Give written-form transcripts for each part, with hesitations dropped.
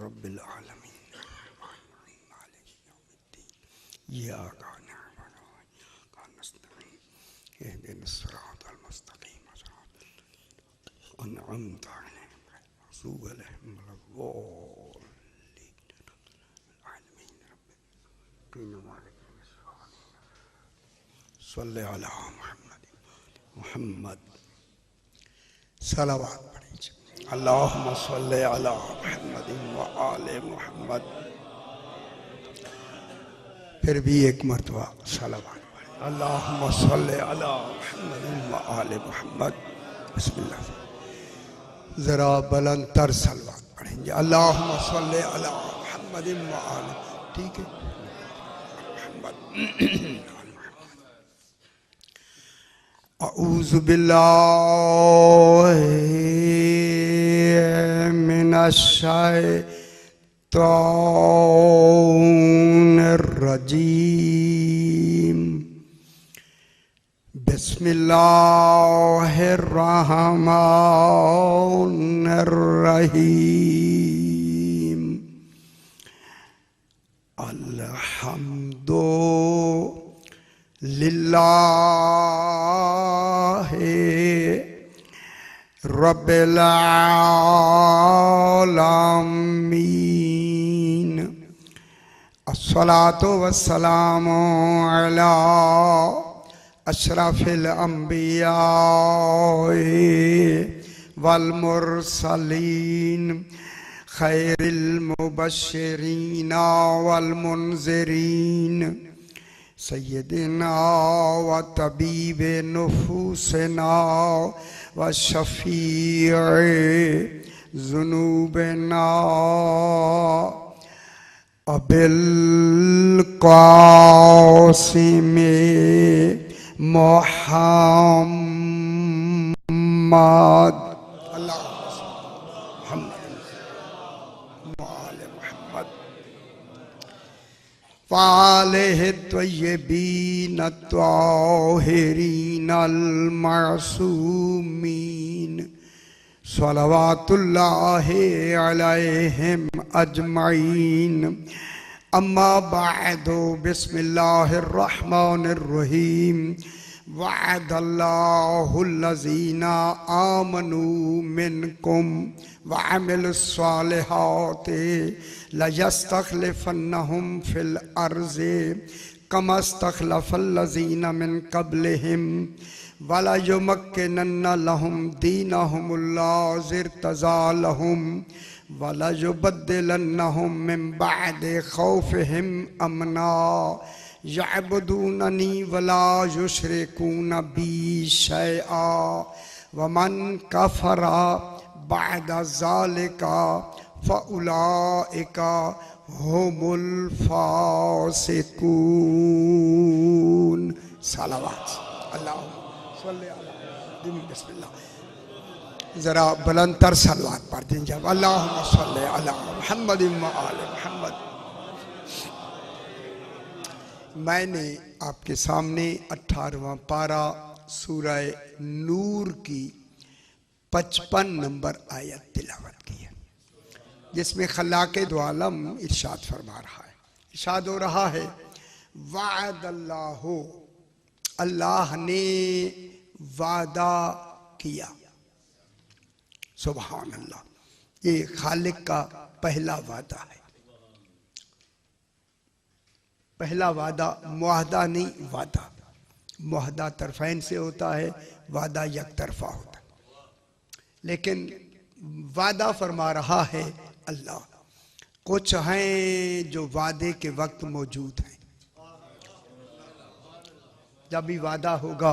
रब्बिल आलमीन मालिक यौमिद्दीन इय्याका नअबुदु व इय्याका नस्तईन इहदिनस सिरातल मुस्तकीम सिरातल लज़ीना अनअमता अलैहिम गैरिल मग़ज़ूबि अलैहिम वलद्दाल्लीन सल्लि अला मुहम्मद सलावत पढ़िए। अल्लाहुम्मा सल्लि अला मुहम्मद व आले मुहम्मद। फिर भी एक मरतबा सलावत पढ़िए। अल्लाहुम्मा सल्लि अला मुहम्मद व आले मुहम्मद। बिस्मिल्लाह। जरा बुलंदतर सलावत पढ़ेंगे। अल्लाहुम्मा सल्लि अला मुहम्मद व आले। ठीक है। अऊज़ु बिल्लाहि मिनश शैतानिर रजीम। बिस्मिल्लाहिर रहमानिर रहीम। अल्हम्दुलिल्लाहि रब्बिल आलमीन। अस्सलातु वस्सलामु अला अशरफिल अंबिया वल मुरसलीन खैरिल मुबश्शिरीना वल मुनज़िरीन सय्यदिना व तबीबे नुफूसना व शफ़ीए ज़ुनूबना अबिल क़ासिम मुहम्मद। वालेहि त्वय्यबीन त्वाहिरीन अल-मासूमीन सलवातुल्लाहि अलैहिम अजमईन। अम्मा बअदु बिस्मिल्लाहिर रहमानिर रहीम। वअदल्लाहुल्लज़ीना आमनू मिनकुम व अमिलुस्सालिहाति लयस्तख़लिफ़न्नहुम फ़िल अर्ज़ि कमस्तख़लफ़ल्लज़ीना मिन क़ब्लिहिम वलयुमक्किनन्न लहुम दीनहुमुल्लज़ी इर्तज़ा लहुम वलयुबद्दिलन्नहुम मिन बअदि ख़ौफ़िहिम अमना यअबुदूननी वला युशरिकून बी शैआ वमन कफ़रा बअद ज़ालिका फ़उलाइका हुमुल फ़ासिकून। सलावत। अल्लाहुम्मा सल्लि अला बिस्मिल्लाह। जरा बुलंदतर सलावत पढ़ दीजिए। अल्लाहुम्मा सल्लि अला मुहम्मद व आले मुहम्मद। मैंने आपके सामने 18वां पारा सूरह नूर की 55 नंबर आयत तिलावत की है, जिसमें खल्लाक़े दो आलम इरशाद फरमा रहा है। इरशाद हो रहा है वअदल्लाहु, अल्लाह ने वादा किया। सुभान अल्लाह। ये खालिक का पहला वादा है। पहला वादा मुआहदा नहीं, वादा। मुआहदा तरफ़ैन से होता है, वादा एक तरफा होता है। लेकिन वादा फरमा रहा है अल्लाह। कुछ हैं जो वादे के वक्त मौजूद हैं। जब भी वादा होगा,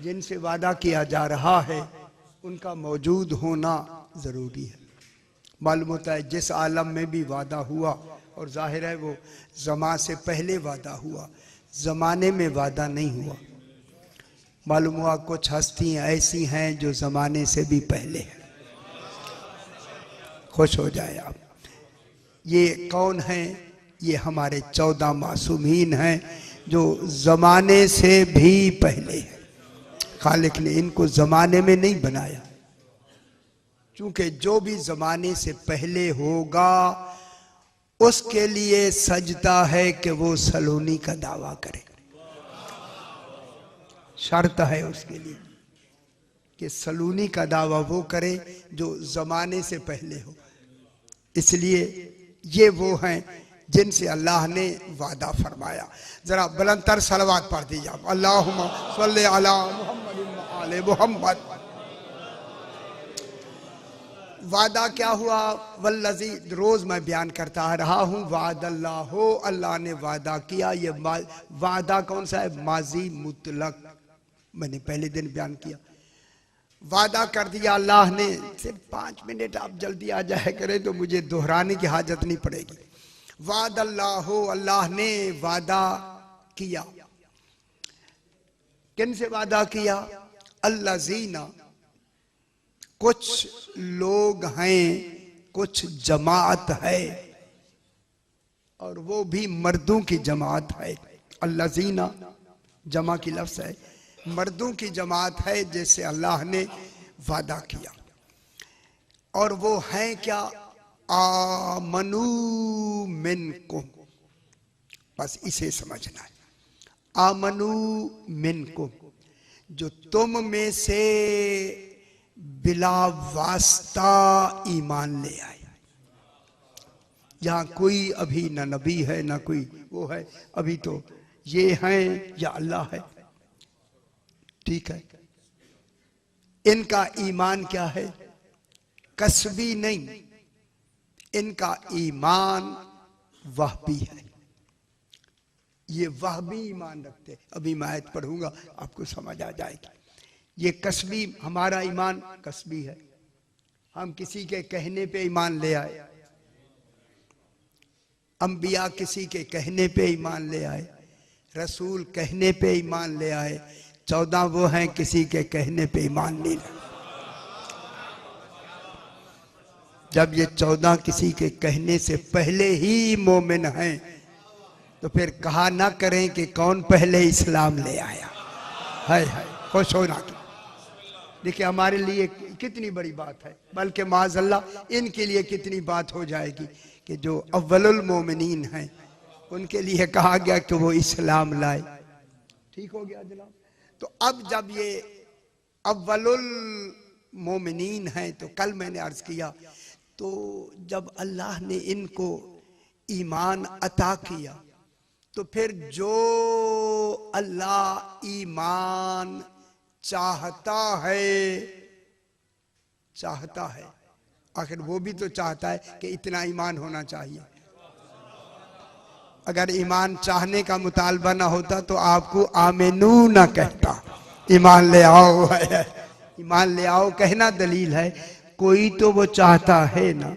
जिनसे वादा किया जा रहा है उनका मौजूद होना ज़रूरी है। मालूम होता है जिस आलम में भी वादा हुआ, और जाहिर है वो ज़मा से पहले वादा हुआ, ज़माने में वादा नहीं हुआ। मालूम हुआ कुछ हस्तियाँ ऐसी हैं जो ज़माने से भी पहले हैं। खुश हो जाए आप। ये कौन हैं? ये हमारे 14 मासूमीन हैं जो ज़माने से भी पहले हैं। खालिक ने इनको ज़माने में नहीं बनाया, चूंकि जो भी जमाने से पहले होगा उसके लिए सजता है कि वो सलोनी का दावा करे। शर्त है उसके लिए कि सलूनी का दावा वो करे जो जमाने से पहले हो। इसलिए ये वो हैं जिनसे अल्लाह ने वादा फरमाया। जरा बुलंदतर सलवात पढ़ दीजिए आप, अल्लाहुम्मा सल्ली अला मुहम्मद व आले मुहम्मद। वादा क्या हुआ? वल्लज़ी, रोज मैं बयान करता रहा हूँ, वादल्लाहु, अल्लाह ने वादा किया। ये वादा कौन सा है? माजी मुतलक। मैंने पहले दिन बयान किया, वादा कर दिया अल्लाह ने। सिर्फ 5 मिनट आप जल्दी आ जाए करें तो मुझे दोहराने की हाजत नहीं पड़ेगी। वादल्लाहु, अल्लाह ने वादा किया। किन से वादा किया? अल्लज़ीना, कुछ लोग हैं, कुछ जमात है, और वो भी मर्दों की जमात है। अल्लज़ीना जमा की लफ्ज़ है, मर्दों की जमात है जैसे अल्लाह ने वादा किया। और वो हैं क्या? आमनू मिनकुम, बस इसे समझना है। आमनू मिनकुम, जो तुम में से बिला वास्ता ईमान ले आए। यहाँ कोई अभी ना नबी है ना कोई वो है, अभी तो ये हैं या अल्लाह है। ठीक है, इनका ईमान क्या है? कसबी नहीं, इनका ईमान वहबी है। ये वहबी ईमान रखते। अभी मैं आयत पढ़ूंगा आपको समझ आ जाएगी। ये कसबी, हमारा ईमान कसबी है। हम किसी के कहने पे ईमान ले आए, अंबिया किसी के कहने पे ईमान ले आए, रसूल कहने पे ईमान ले आए। 14 वो हैं किसी के कहने पे ईमान नहीं लाए। जब ये 14 किसी के कहने से पहले ही मोमिन हैं तो फिर कहा ना करें कि कौन पहले इस्लाम ले आया है। खुश होना की देखिए हमारे लिए कितनी बड़ी बात है, बल्कि माज़अल्लाह इनके लिए कितनी बात हो जाएगी कि जो अव्वलुल मोमिनीन हैं उनके लिए कहा गया कि वो इस्लाम लाए। ठीक हो गया जनाब। तो अब जब ये अव्वलुल मोमिनीन हैं, तो कल मैंने अर्ज किया, तो जब अल्लाह ने इनको ईमान अता किया तो फिर जो अल्लाह ईमान चाहता है, आखिर वो भी तो चाहता है कि इतना ईमान होना चाहिए। अगर ईमान चाहने का मुतालबा ना होता तो आपको आमिनू ना कहता, ईमान ले आओ है। ईमान ले आओ कहना दलील है, कोई तो वो चाहता है ना,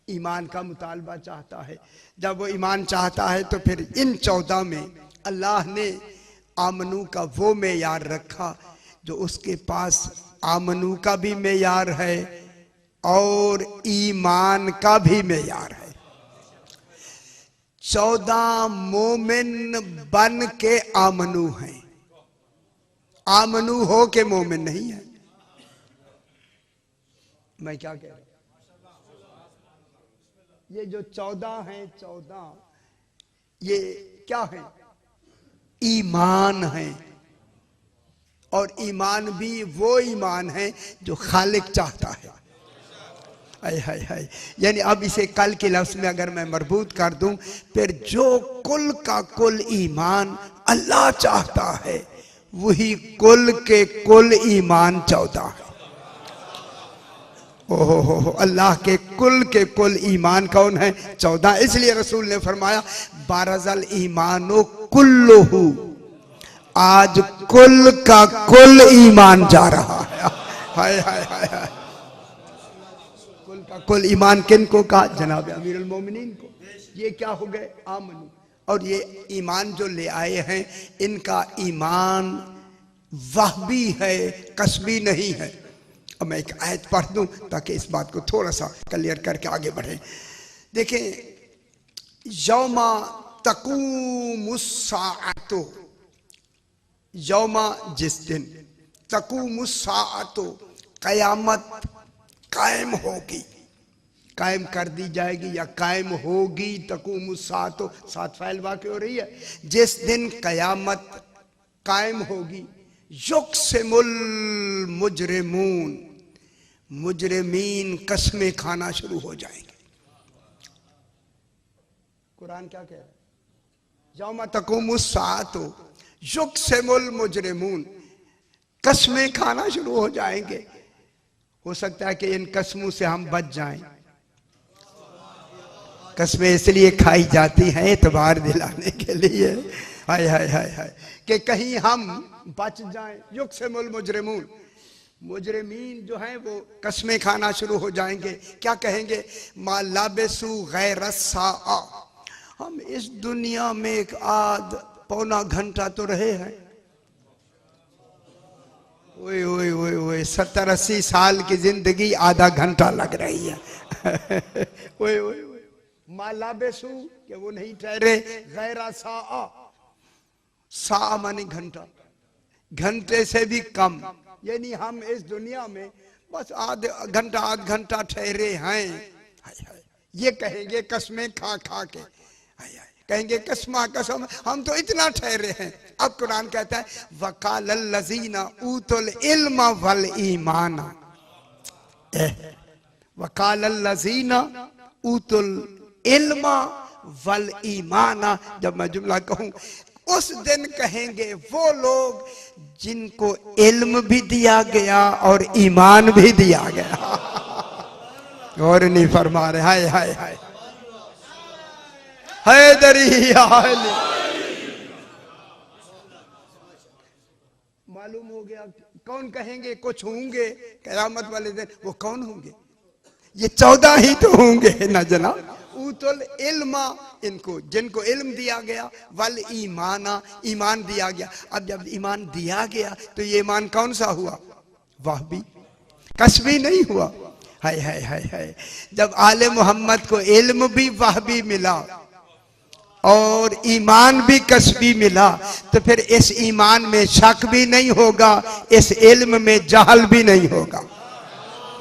ईमान का मुतालबा चाहता है। जब वो ईमान चाहता है तो फिर इन 14 में अल्लाह ने आमनू का वो मेयार रखा जो उसके पास आमनू का भी मेयार है और ईमान का भी मेयार है। 14 मोमिन बन के आमनू हैं, आमनू हो के मोमिन नहीं है। मैं क्या कह रहा हूं? ये जो 14 हैं, 14 ये क्या है? ईमान है। और ईमान भी वो ईमान है जो खालिक चाहता है। हाय यानी अब इसे कल के लफ्ज में अगर मैं मरबूत कर दूं, फिर जो कुल का कुल ईमान अल्लाह चाहता है वही कुल के कुल ईमान 14 है। ओहो, अल्लाह के कुल ईमान कौन है? 14। इसलिए रसूल ने फरमाया बारज़ल ईमानो कुल्लुहु, आज कुल का कुल ईमान जा रहा है। हाय कुल का कुल ईमान किन को कहा? जनाब अमीरुल मोमिनीन को। ये क्या हो गए? आमनू। और ये ईमान जो ले आए हैं इनका ईमान वहबी है, कसबी नहीं है। अब मैं एक आयत पढ़ दूं ताकि इस बात को थोड़ा सा क्लियर करके आगे बढ़े। देखें, यौमा तक़ूमुस्साअतु, यौमा जिस दिन, तक़ूमुस्साअतु कयामत कायम होगी, कायम कर दी जाएगी या कायम होगी। तकूम सात, सात फाइल वाक़ हो रही है। जिस दिन कयामत कायम होगी, युक़सिमुल मुजरिमून, मुजरिमीन कसमें खाना शुरू हो जाएंगे। कुरान क्या कह रहा है? यौम तक़ूमु साअतु युक़सिमुल मुजरिमून, कसमें खाना शुरू हो जाएंगे। हो सकता है कि इन कसमों से हम बच जाएं। कसमें इसलिए खाई जाती हैं एतबार दिलाने के लिए, हाय हाय हाय हाय, कि कहीं हम बच जाएं। युक़सिमुल मुजरिमून, मुजरिमीन जो हैं वो कसमें खाना शुरू हो जाएंगे। क्या कहेंगे? मा लाबिसू गैर साआ, हम इस दुनिया में एक आध पौना घंटा तो रहे हैं। ओए ओए ओए ओए, 70-80 साल की जिंदगी आधा घंटा लग रही है। ओए ओए ओए, मा लाबिसू, कि वो नहीं ठहरे, गैर साआ, सा माने घंटा, घंटे से भी कम, यानी हम इस दुनिया में बस आध घंटा ठहरे हैं। ये कहेंगे कसमें खा खा के, कहेंगे कसमा कसम हम तो इतना ठहरे हैं। अब कुरान कहता है वकाल लजीना ऊतुल इल्म वल ईमाना, वकाल लजीना ऊतुल इल्म वल ईमाना। जब मैं जुमला कहूं, उस दिन कहेंगे वो लोग जिनको इल्म भी दिया गया और ईमान भी दिया गया। और नहीं फरमा रहे, हाय हाय हाय हैदरी आली। मालूम हो गया कौन कहेंगे कुछ होंगे क़यामत वाले दिन। वो कौन होंगे? ये 14 ही तो होंगे ना जनाब। ऊतुल इल्मा, इनको जिनको इल्म दिया गया, वल ईमाना, ईमान दिया गया। अब जब ईमान दिया गया तो ये ईमान कौन सा हुआ? वहबी, कसबी नहीं हुआ। हाय हाय हाय हाय, जब आले मोहम्मद को इल्म भी वहबी मिला और ईमान भी कसबी मिला, तो फिर इस ईमान में शक भी नहीं होगा, इस इल्म में जहल भी नहीं होगा।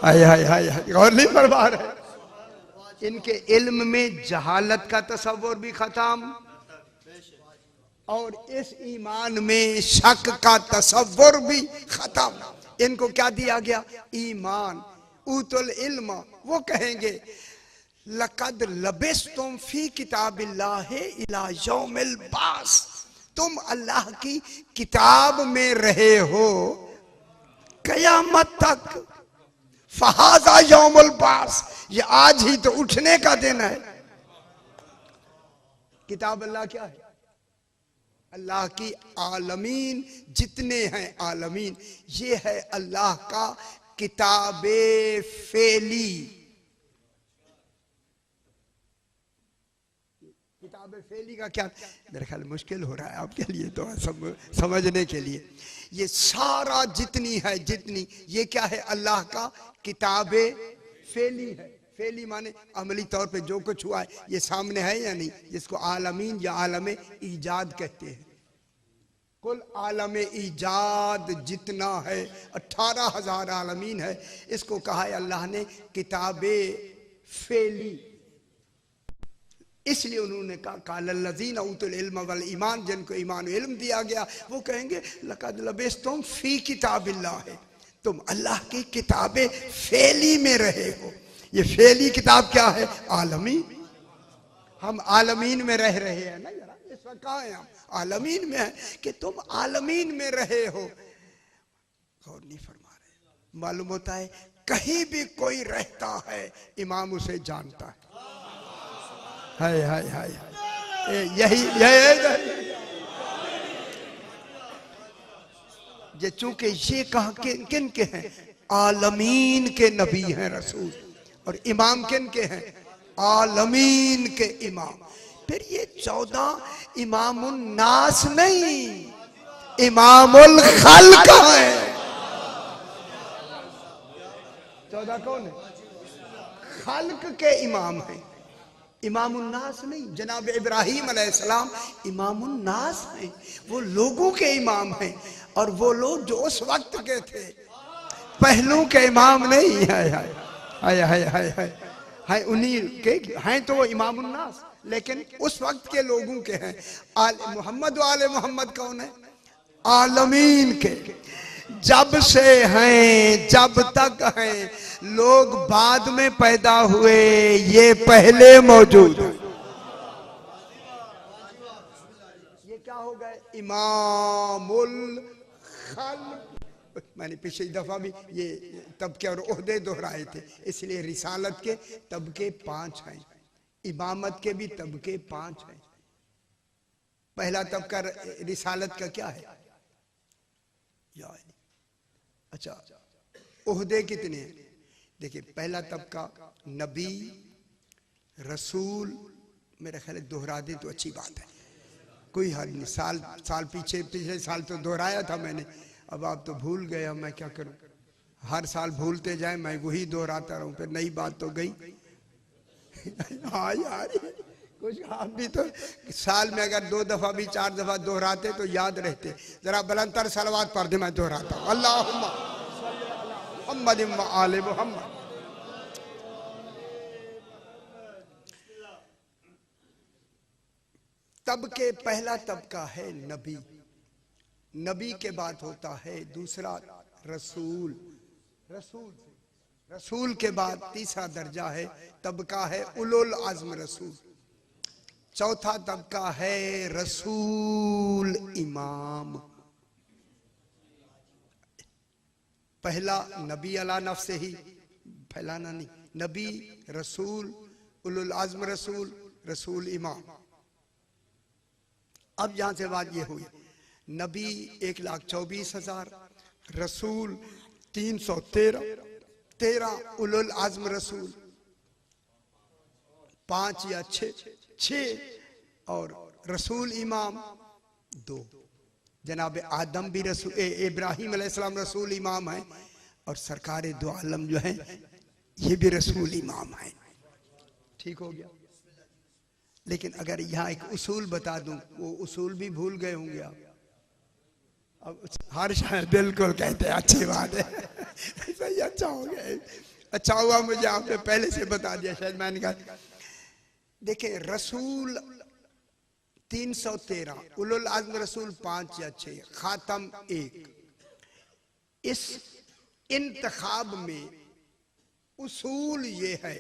हाय हाय हाय हाय, और नहीं फरमा रहे, इनके इल्म में जहालत का तसव्वुर भी खत्म और इस ईमान में शक का तसव्वुर भी खत्म। इनको क्या दिया गया? ईमान। ऊतुल इल्म, वो कहेंगे लक़द लबिस्तुम फी किताबिल्लाहि इला यौमिल बास, तुम अल्लाह की किताब में रहे हो कयामत तक। फहाजा यौमुल बास, ये आज ही तो उठने का दिन है। किताब अल्लाह क्या है? अल्लाह की आलमीन, जितने हैं आलमीन, ये है अल्लाह का किताबे फेली। किताबे फेली का क्या? मेरे ख्याल मुश्किल हो रहा है आपके लिए तो समझने के लिए। ये सारा जितनी है, जितनी, ये क्या है? अल्लाह का किताबे फेली है। फेली माने अमली तौर पे जो कुछ हुआ है ये सामने है या नहीं, जिसको आलमीन या आलम ईजाद कहते हैं। कुल आलम ईजाद जितना है 18,000 आलमीन है, इसको कहा है अल्लाह ने किताबे फेली। इसलिए उन्होंने कहा कालल्लज़ीना ऊतुल इल्म वल ईमान, जिनको ईमान और इल्म दिया गया, वो कहेंगे लक़द लबिस्तुम फी किताबिल्लाह, तुम अल्लाह की किताबे फेली में रहे हो। ये फेली किताब क्या है? आलमीन। हम आलमीन में रह रहे हैं ना, जरा इस वक्त कहाँ हैं हम? आलमीन में है कि तुम आलमीन में रहे हो। गौर नहीं फरमा रहे। मालूम होता है कहीं भी कोई रहता है इमाम उसे जानता है। हाय हाय हाय हाय, यही ये चूंकि ये कहा किन के हैं? आलमीन के नबी हैं रसूल, और इमाम किन के हैं? आलमीन के इमाम। फिर ये 14 इमामुन नास नहीं, इमामुल खल्क है। 14 कौन है? खल्क के इमाम है, इमामुन नास नहीं। जनाब इब्राहीम अलैहिस्सलाम इमामुन नास हैं, वो लोगों के इमाम हैं, और वो लोग जो उस वक्त के थे, पहलू के इमाम नहीं है। हाय हाय हाय हाय हाय, उन्हीं के हैं तो वो इमाम उन्नास, लेकिन उस वक्त के लोगों के हैं। आले मोहम्मद वाले मोहम्मद कौन है? आलमीन के। जब से हैं जब तक हैं, लोग बाद में पैदा हुए, ये पहले मौजूद है। ये क्या हो गए? इमामुल खल्क। मैंने पिछली दफा भी ये तबके और ओहदे दोहराए थे, इसलिए रिसालत के तबके 5 हैं, इमामत के भी तबके 5 हैं। पहला तबका रिसालत का क्या है? अच्छा, ओहदे कितने हैं? देखिए, पहला तबका नबी, रसूल, मेरा ख्याल है दोहरा दें तो अच्छी बात है, कोई हद नहीं। साल पिछले साल तो दोहराया था मैंने, अब आप तो भूल गए, अब मैं क्या करूं? हर साल भूलते जाए, मैं वही दोहराता रहूं, फिर नई बात तो गई। हाँ यार, कुछ आप भी तो साल में अगर 2 दफा भी 4 दफा दोहराते तो याद रहते। जरा बुलंदतर सलवात पढ़ दे, मैं दोहराता हूं। अल्लाहुम्मा मुहम्मद व आले मुहम्मद। तबके पहला तबका है नबी, नबी के बाद होता है दूसरा रसूल, रसूल के बाद तीसरा दर्जा है तबका है उलुल अज़्म रसूल, चौथा तबका है रसूल इमाम। पहला नबी अला नफ्से ही, फैलाना नहीं, नबी, रसूल, उलुल अज़्म रसूल, रसूल इमाम। अब यहां से बात ये हुई, नबी 1,24,000, रसूल 313, उलुल अज़्म रसूल 5 या 6, और रसूल इमाम 2। जनाब आदम भी रसूल, इब्राहिम अलैहिस्सलाम रसूल इमाम है, और सरकार दो आलम जो है ये भी रसूल इमाम है। ठीक हो गया। लेकिन अगर यहाँ एक उसूल बता दूं, वो उसूल भी भूल गए होंगे आप। अब हर शायद बिल्कुल कहते हैं, अच्छी बात है। सही, अच्छा हो गया, अच्छा हुआ मुझे आपने पहले से बता दिया, शायद मैंने कहा। देखिए, रसूल 313, उलुल अज़्म रसूल 5 या 6, खातम 1। इस इंतखाब में उसूल ये है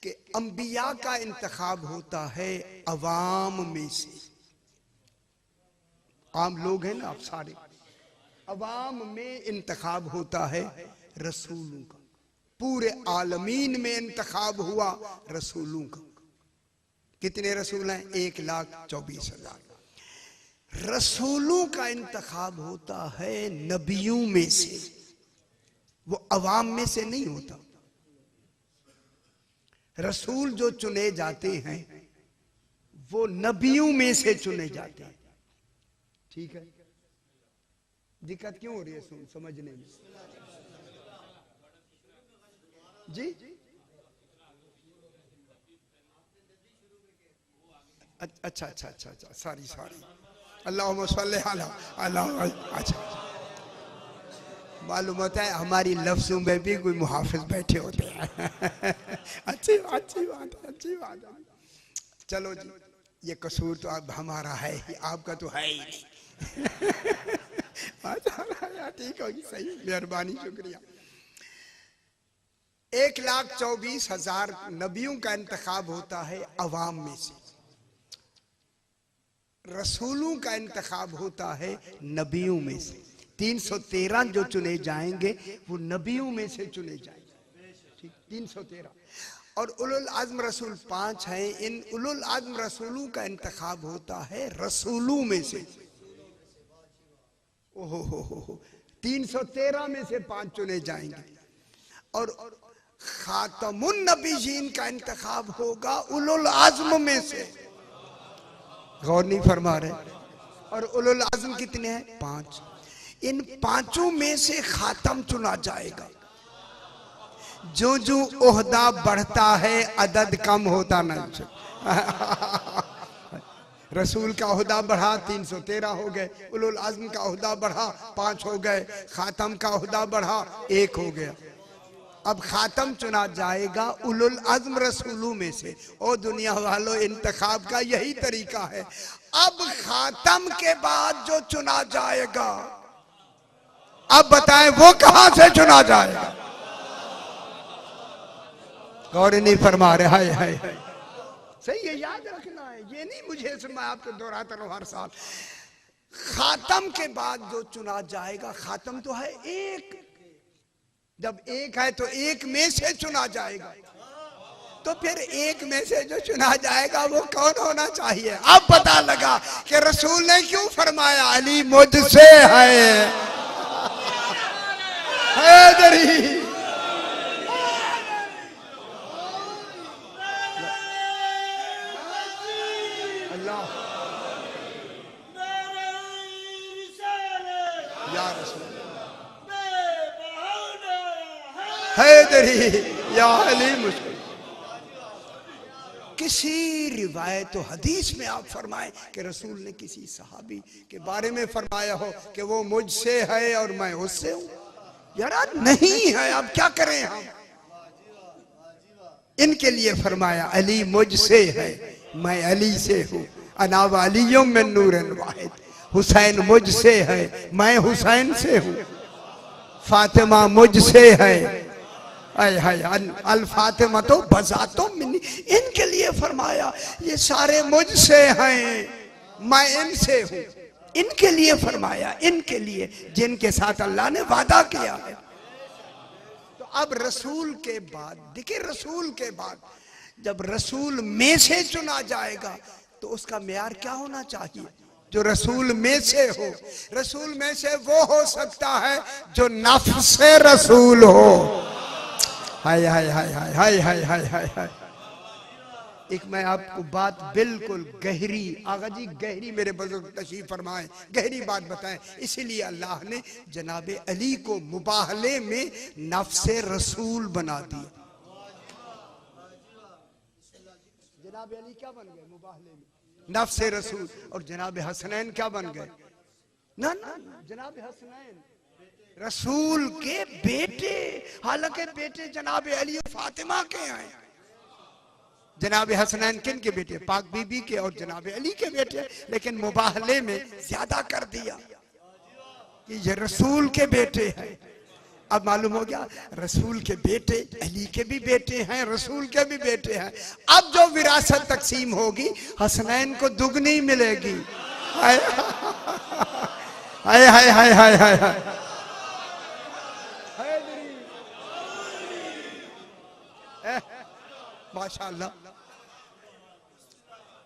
कि अंबिया का इंतखाब होता है अवाम में से। आम लोग हैं ना आप सारे, अवाम में इंतखाब होता है रसूलों का। पूरे आलमीन में इंतखाब हुआ रसूलों का। कितने रसूल हैं? 1,24,000। रसूलों का इंतखाब होता है नबियों में से, वो अवाम में से नहीं होता। रसूल जो चुने जाते हैं वो नबियों में से चुने जाते हैं। ठीक है, दिक्कत क्यों हो रही है समझने में? जी, अच्छा अच्छा अच्छा अच्छा, सॉरी अल्लाहुम्मा सल्ली अला अल्लाह। अच्छा, मालूम होता है हमारी लफ्जों में भी कोई मुहाफिज बैठे होते हैं। अच्छी बात है। चलो जी, ये कसूर तो अब हमारा है ही, आपका तो है ही नहीं। ठीक होगी, सही, मेहरबानी, शुक्रिया। 1,24,000 नबियों का इंतखाब होता है अवाम में से, रसूलों का इंतखाब होता है नबियों में से। 313 जो चुने जाएंगे वो नबियों में से चुने जाएंगे। ठीक, 313। और उलुल अज़्म रसूल 5 हैं। इन उलुल अज़्म रसूलों का इंतखाब होता है रसूलों में से। ओहो, 313 में से 5 चुने जाएंगे। और खातमुन नबीयीन का इंतखाब होगा उलुल अज़्म में से। गौर नहीं फरमा रहे? और उलुल अज़्म कितने हैं? 5। इन 5 में से खातम चुना जाएगा। जो जो ओहदा बढ़ता है अदद कम होता नहीं। रसूल का ओहदा बढ़ा 313 हो गए, उलुल अज़्म का ओहदा बढ़ा 5 हो गए, खातम का ओहदा बढ़ा 1 हो गया। अब खातम चुना जाएगा उलुल अज़्म रसूलों में से। ओ दुनिया वालों, इंतखाब का यही तरीका है। अब खातम के बाद जो चुना जाएगा, अब बताएं वो कहां से चुना जाएगा? गौर नहीं फरमा रहे। हाय हाय हाय, सही है, याद रखना है, ये नहीं मुझे मैं आपको दोहराता रहूं हर साल। खातम के बाद जो चुना जाएगा, खातम तो है एक, जब एक है तो एक में से चुना जाएगा, तो फिर एक में से जो चुना जाएगा वो कौन होना चाहिए? अब पता लगा कि रसूल ने क्यों फरमाया अली मुझसे है। हैदरी अल्लाह या रसूल हैदरी या अली मुझको। किसी रिवायत हदीस में आप फरमाएं कि रसूल ने किसी सहाबी के बारे में फरमाया हो कि वो मुझसे है और मैं उससे हूं? यार नहीं है, अब क्या करें हम? इनके लिए फरमाया अली मुझसे है, मैं अली से हूं। अना वालियुम मिन नूरिन वाहिद। हुसैन मुझसे है, मैं हुसैन से हूं। फातिमा मुझसे है, अल फातिमा तो बजातो मिनी। इनके लिए फरमाया ये सारे मुझसे हैं, मैं इनसे हूं। इनके लिए फरमाया, इनके लिए जिनके साथ अल्लाह ने वादा किया है। तो अब रसूल के बाद देखिए, रसूल के बाद जब रसूल में से चुना जाएगा तो उसका मेयार क्या होना चाहिए? जो रसूल में से हो। रसूल में से वो हो सकता है जो नफ्से रसूल हो। हाय हाय हाय हाय हाय हाय हाय हाय हाय। एक मैं आपको बात बिल्कुल गहरी, आगा जी गहरी मेरे बुजुर्ग तशरीफ फरमाएं, गहरी बात बताएं। इसीलिए अल्लाह ने जनाबे अली को मुबाहले में नफ्से रसूल बना दिया। जनाबे अली क्या बन गए मुबाहले में? नफ्से रसूल। और जनाबे हसनैन क्या बन गए? ना ना, जनाबे हसनैन रसूल के बेटे, हालांकि बेटे जनाबे अली और फातिमा के हैं। जनाबे हसनैन किन के बेटे? पाक बीबी के और जनाबे अली के बेटे। लेकिन मुबाहले में ज्यादा कर दिया कि ये रसूल के बेटे हैं। अब मालूम हो गया रसूल के बेटे अली के भी बेटे हैं, रसूल के भी बेटे हैं। अब जो विरासत तकसीम होगी हसनैन को दुगनी मिलेगी। हाय हाय हाय हाय हाय हाय हाय। माशाअल्लाह,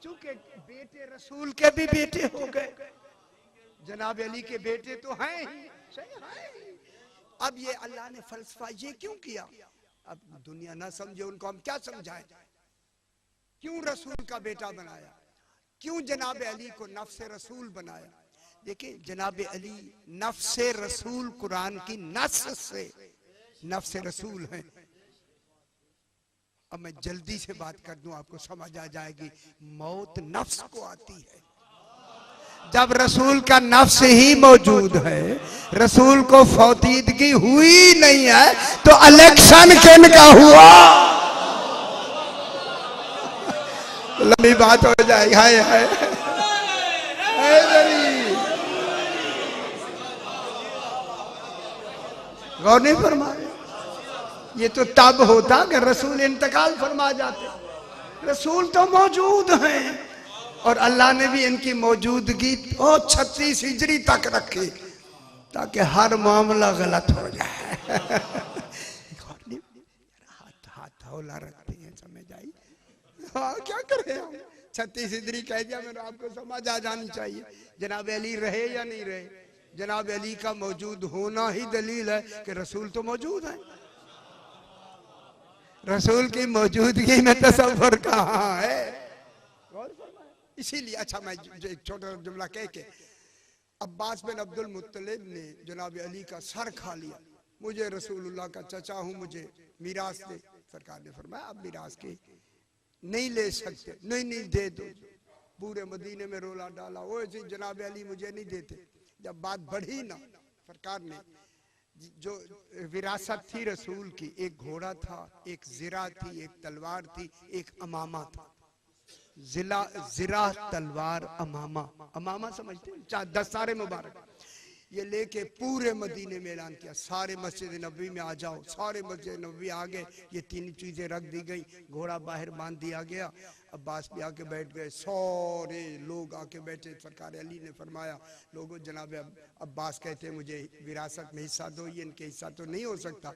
चूंकि बेटे रसूल के भी बेटे हो गए, जनाब अली के बेटे तो हैं ही, सही है। अब ये अल्लाह ने फलसफा ये क्यों किया? अब दुनिया ना समझे, उनको हम क्या समझाएं? क्यों रसूल का बेटा बनाया? क्यों जनाब अली को नफ्से रसूल बनाया? देखिए जनाब अली नफ्से रसूल कुरान की नस से नफ्से रसूल हैं। अब मैं जल्दी से बात कर दूं, आपको समझ आ जाएगी। मौत नफ्स को आती है। जब रसूल का नफ्स ही मौजूद है, रसूल को फौतीदगी हुई नहीं है, तो इलेक्शन किन का हुआ? लंबी बात हो जाएगी। हाय हाय गौर नहीं फरमाया। ये तो तब होता कि रसूल इंतकाल फरमा जाते। रसूल तो मौजूद हैं और अल्लाह ने भी इनकी मौजूदगी 36 हिजरी तक रखी ताकि हर मामला गलत हो जाए। हाथ हाथ हौला रखते हैं, समझ आई? हाँ क्या करें हम? 36 हिजरी कह दिया मैंने, आपको समझ आ जानी चाहिए। जनाब अली रहे या नहीं रहे, जनाब अली का मौजूद होना ही दलील है कि रसूल तो मौजूद है। रसूल की मौजूदगी में तसव्वुर कहाँ है? इसीलिए अच्छा मैं एक छोटा जुमला कह के, अब्बास बिन अब्दुल मुत्तलिब ने जनाब अली का सर खा लिया। मुझे रसूलुल्लाह का चचा हूं, मुझे मीरास दे। सरकार ने फरमाया अब मीरास के नहीं ले सकते। नहीं नहीं दे दो। पूरे मदीने में रोला डाला, वो जनाब अली मुझे नहीं देते। जब बात बढ़ी ना, सरकार ने जो विरासत थी रसूल की, एक घोड़ा था, एक जिरा थी, एक तलवार थी, एक अमामा था। जिरा तलवार अमामा, अमामा समझते हैं, दस्तारे मुबारक। ये लेके पूरे मदीने में ऐलान किया, सारे मस्जिद नबी में आ जाओ। सारे मस्जिद नबी आ गए, ये तीन चीजें रख दी गई, घोड़ा बाहर बांध दिया गया। अब्बास भी आके बैठ गए, सारे लोग आके बैठे। सरकार अली ने फरमाया, लोगों जनाब अब्बास कहते हैं मुझे विरासत में हिस्सा दो, ये इनके हिस्सा तो नहीं हो सकता।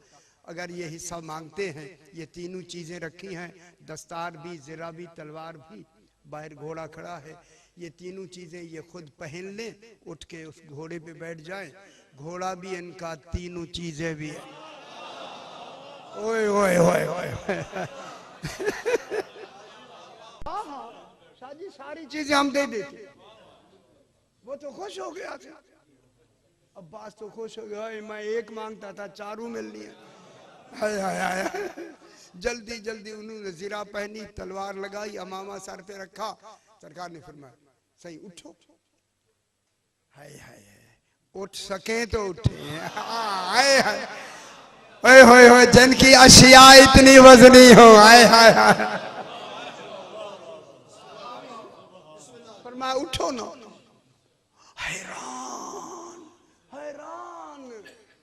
अगर ये हिस्सा मांगते हैं, ये तीनों चीजें रखी हैं, दस्तार भी, जिरा भी, तलवार भी, बाहर घोड़ा खड़ा है, ये तीनों चीजें ये खुद पहन लें, उठ के उस घोड़े पे बैठ जाएं। घोड़ा भी इनका, तीनों चीजें भी है। ओए ओए ओए ओए हाँ हाँ शादी सारी चीजें हम दे देते। वो तो खुश हो गया था, अब्बास तो खुश हो गया, मैं एक मांगता था, चारों मिलनी है। हाय हाय हाय। जल्दी जल्दी उन्होंने जिरा पहनी, तलवार लगाई, अमामा सर पे रखा। सरकार ने फरमाया, सही उठो। हाय हाय, उठ सके तो उठे। हाय हाय, ओए होए होए, जिनकी अशिया इतनी वजनी हो। हाय हाय हाय, फरमाया उठो ना। हैरान हैरान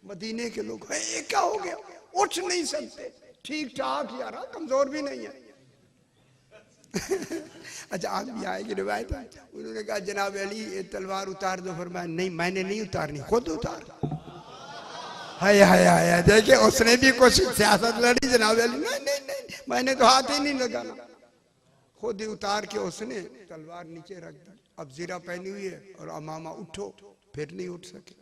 मदीने के लोग, है क्या हो गया, उठ नहीं सकते। ठीक ठाक यार, कमजोर भी नहीं है। अच्छा आज भी आएगी रिवायत। उन्होंने कहा जनाब अली ये तलवार उतार दो। फरमाया नहीं, मैंने नहीं उतारनी, खुद उतार। हाय हाय हाय, देखिए उसने भी कुछ सियासत लड़ी। जनाब अली नहीं नहीं नहीं, मैंने तो हाथ ही नहीं लगाना, खुद ही उतार के उसने तलवार नीचे रख दी। अब जीरा पहनी हुई है और अमामा, उठो, फिर नहीं उठ सके।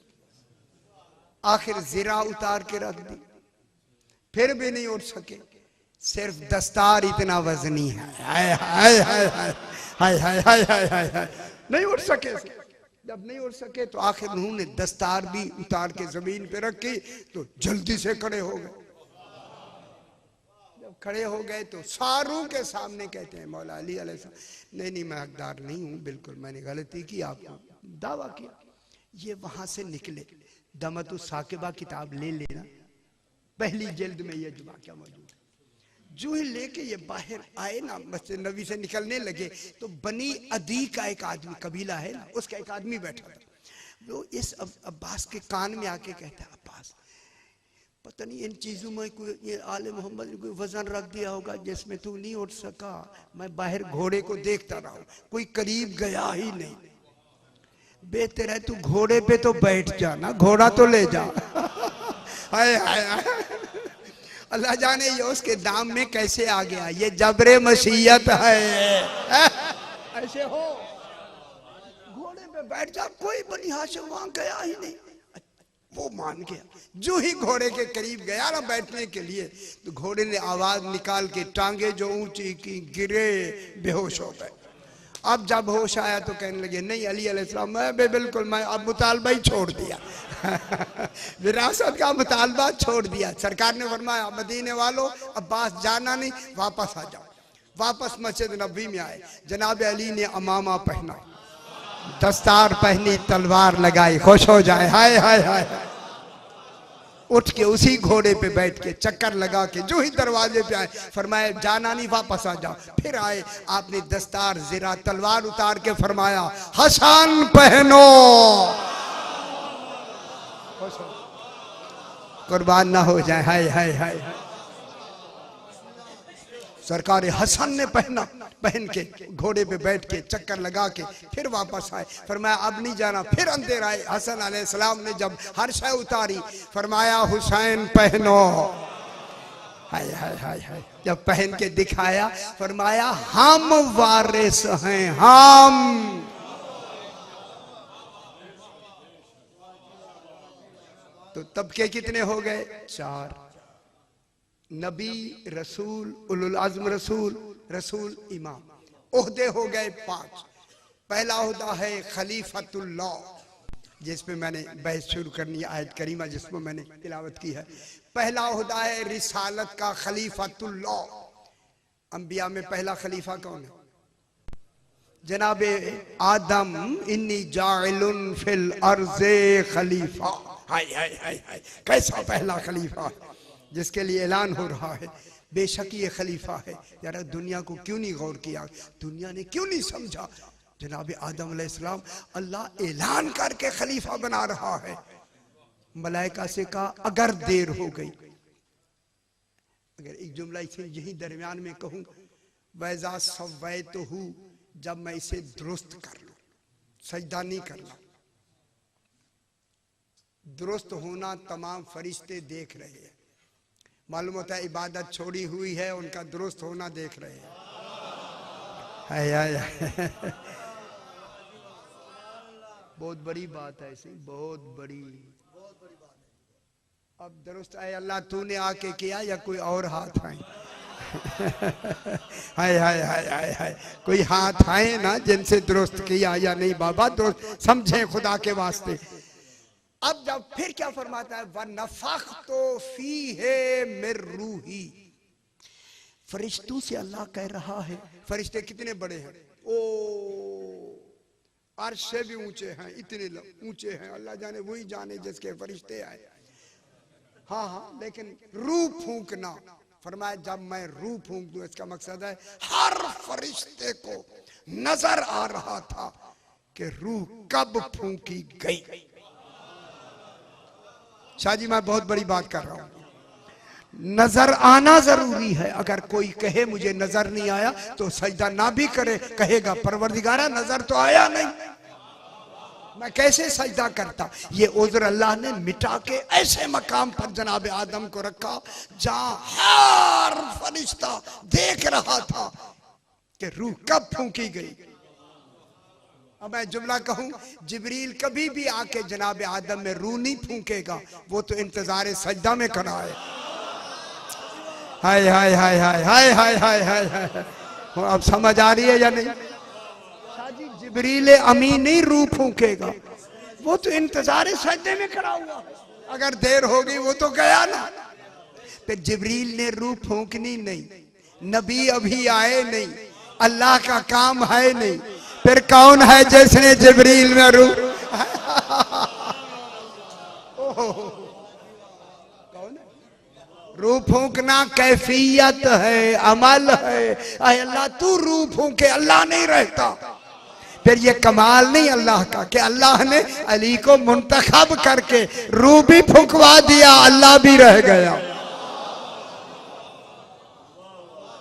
आखिर जीरा उतार के रख दी, फिर भी नहीं उठ सके। सिर्फ दस्तार इतना वजनी है। हाय हाय हाय हाय हाय हाय हाय हाय हाय हाय, नहीं उठ सके। जब नहीं उठ सके तो आखिर उन्होंने दस्तार भी उतार के जमीन पे रखी, तो जल्दी से खड़े हो गए। जब खड़े हो गए तो सारों के सामने कहते हैं, मौला अली अलैहिस्सलाम, नहीं नहीं मैं हकदार नहीं हूँ, बिल्कुल मैंने गलती की, आपको दावा किया। ये वहां से निकले, दमतु साकिबा किताब ले लेना, पहली जिल्द में ये वाक़या मौजूद है। जो ही लेके ये बाहर आए ना, मस्जिद नबी से निकलने लगे, तो बनी अदी का एक आदमी, कबीला है ना, उसका एक आदमी बैठा था। वो इस अब्बास के कान में आके कहता है, अब्बास पता नहीं इन चीजों में कोई, ये आले मोहम्मद ने कोई वजन रख दिया होगा जिसमें तू नहीं उठ सका। मैं बाहर घोड़े को देखता रहा, कोई करीब गया ही नहीं। बेहतर है तू घोड़े पे तो बैठ जाना, घोड़ा तो ले जा। हाय हाय, अल्लाह जाने ये उसके दाम में कैसे आ गया। ये जबरे मसीयत है। ऐसे हो, घोड़े पे बैठ जा, कोई बनी हाशिम वहां गया ही नहीं। वो मान गया। जो ही घोड़े के करीब गया ना बैठने के लिए, तो घोड़े ने आवाज निकाल के टांगे जो ऊंची की, गिरे, बेहोश हो गए। अब जब होश आया तो कहने लगे, नहीं अली अलैहिस्सलाम, मैं बिल्कुल, मैं अब मुतालबा ही छोड़ दिया। विरासत का मुतालबा छोड़ दिया। सरकार ने फरमाया, मदीने वालों अब्बास जाना नहीं, वापस आ जाओ। वापस मस्जिद नबी में आए। जनाब अली ने अमामा पहना, दस्तार पहनी, तलवार लगाई, खुश हो जाए। हाय हाय हाय, उठ के उसी घोड़े पे बैठ के चक्कर लगा के जो ही दरवाजे पे आए, फरमाया जाना नहीं, वापस आ जाओ। फिर आए, आपने दस्तार, जिरा, तलवार उतार के फरमाया, हसन पहनो। कुर्बान ना हो जाए। हाय हाय हाय, सरकार हसन ने पहना, पहन के घोड़े पे बैठ के चक्कर लगा के फिर वापस आए। फरमाया अब नहीं जाना। फिर अंदर आए। हसन अलैहिस्सलाम ने जब हर शय उतारी, फरमाया हुसैन पहनो। हाय हाय हाय हाय, जब पहन के दिखाया, फरमाया हम वारिस हैं, हम। तो तबके कितने हो गए? 4। नबी, रसूल, उलुल आज़म रसूल, रसूल, इमाम। ओहदे हो गए 5। पहला ओहदा है खलीफतुल्लाह, जिसमें मैंने बहस शुरू करनी है, आयत करीमा जिसमें मैंने तिलावत की है। पहला ओहदा है रिसालत का, खलीफतुल्लाह। अंबिया में पहला खलीफा कौन है? जनाबे आदम, इन्नी जाइलुन फिल अर्ज़े खलीफा। हाय हाय हाय हाय, कैसा पहला खलीफा है जिसके लिए ऐलान हो रहा है बेशक ये खलीफा है। यार दुनिया को क्यों नहीं गौर किया, दुनिया ने क्यों नहीं समझा जनाब आदम अलैहिस्सलाम अल्लाह ऐलान करके खलीफा बना रहा है। मलाइका से कहा अगर देर हो गई, अगर एक जुमला इसे यही दरमियान में कहूं, वैजा सव्वैतहू, जब मैं इसे दुरुस्त कर लूं, सजदा नहीं करना, दुरुस्त होना तमाम फरिश्ते देख रहे हैं, मालूम होता है इबादत छोड़ी हुई है उनका दुरुस्त होना देख रहे हैं। हाय हाय बहुत बड़ी बात है ऐसी, बहुत बड़ी बात है। अब दुरुस्त है अल्लाह तूने आके किया या कोई और हाथ आए? हाय हाय हाय हाय हाय, कोई हाथ आए ना जिनसे दुरुस्त किया या नहीं बाबा, दुरुस्त समझे खुदा के वास्ते। अब जब फिर क्या फरमाता है, वनफ़ख़्तु फ़ीहि मिर रूही, फरिश्तों से अल्लाह कह रहा है, फरिश्ते कितने बड़े हैं, ओ अर्श से भी ऊंचे हैं, इतने ऊंचे हैं, अल्लाह जाने वही जाने जिसके फरिश्ते आए। हाँ हाँ, लेकिन रूह फूंकना, फरमाया जब मैं रूह फूंक दूं, इसका मकसद है हर फरिश्ते को नजर आ रहा था कि रूह कब फूंकी गई। शाह जी मैं बहुत बड़ी बात कर रहा हूं, नजर आना जरूरी है। अगर कोई कहे मुझे नजर नहीं आया तो सजदा ना भी करे, कहेगा परवरदिगारा नजर तो आया नहीं, मैं कैसे सजदा करता। ये उज़्र अल्लाह ने मिटा के ऐसे मकाम पर जनाब आदम को रखा जहां हर फरिश्ता देख रहा था कि रूह कब फूंकी गई। अब मैं जुमला कहूं, जिब्रील कभी भी आके जनाब आदम में रूह नहीं फूंकेगा, वो तो इंतजार सजदा में खड़ा है। हाय हाय हाय हाय हाय हाय हाय हाय हाय, अब समझ आ रही है या नहीं? शादी जिब्रील अमीन नहीं रूह फूंकेगा, वो तो इंतजार सजदे में खड़ा हुआ, अगर देर हो गई वो तो गया ना। फिर जिब्रील ने रूह फूंकनी नहीं, नबी अभी आए नहीं, अल्लाह का काम है नहीं, फिर कौन है जिसने जिब्रील में रूह कौन है? रूह फूंकना कैफियत है, अमल है। अल्लाह तू रूह फूंके, अल्लाह नहीं रहता। फिर ये कमाल नहीं अल्लाह का कि अल्लाह ने अली को मुंतखब करके रूह भी फूंकवा दिया, अल्लाह भी रह गया।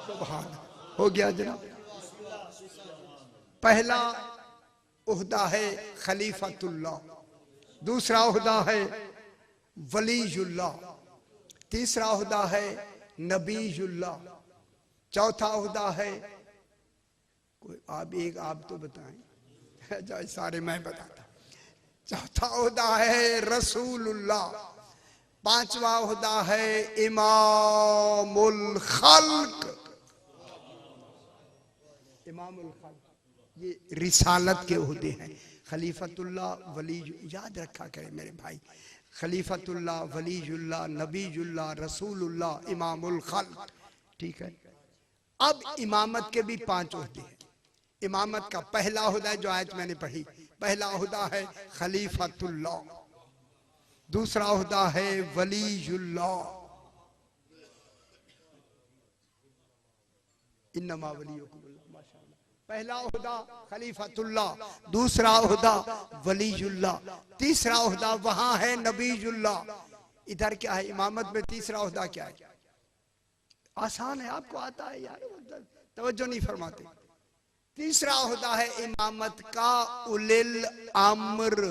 सुभान, हो गया जनाब। पहला उहदा है खलीफतुल्लाह, दूसरा उहदा है वलीयुल्लाह, तीसरा उहदा है नबीयुल्लाह, चौथा उहदा है कोई आप तो बताएं, सारे मैं बताता। चौथा उहदा है रसूलुल्लाह, पांचवा उहदा है इमामुल खल्क। इमामुल खल्क ये रिसालत के उहदे हैं। खलीफतुल्लाह वली, याद रखा करें मेरे भाई, खलीफतुल्लाह वलीयुल्लाह नबीयुल्लाह रसूलुल्लाह इमामुल खल्क, ठीक है। अब इमामत के भी 5 उहदे हैं। इमामत का पहला उहदा है जो आयत मैंने पढ़ी, पहला उहदा है खलीफतुल्लाह, दूसरा उहदा है वलीयुल्लाह, इन्नमा वलीयुकुमुल्लाह, माशाअल्लाह। पहला उहदा खलीफतुल्लाह, दूसरा उहदा वलीयुल्लाह, तीसरा उहदा वहां है नबीयुल्लाह। इधर क्या है इमामत में? तीसरा उहदा क्या है? आसान है, आपको आता है यार, तवज्जो नहीं फरमाते। तीसरा उहदा है इमामत का उलिल अम्र,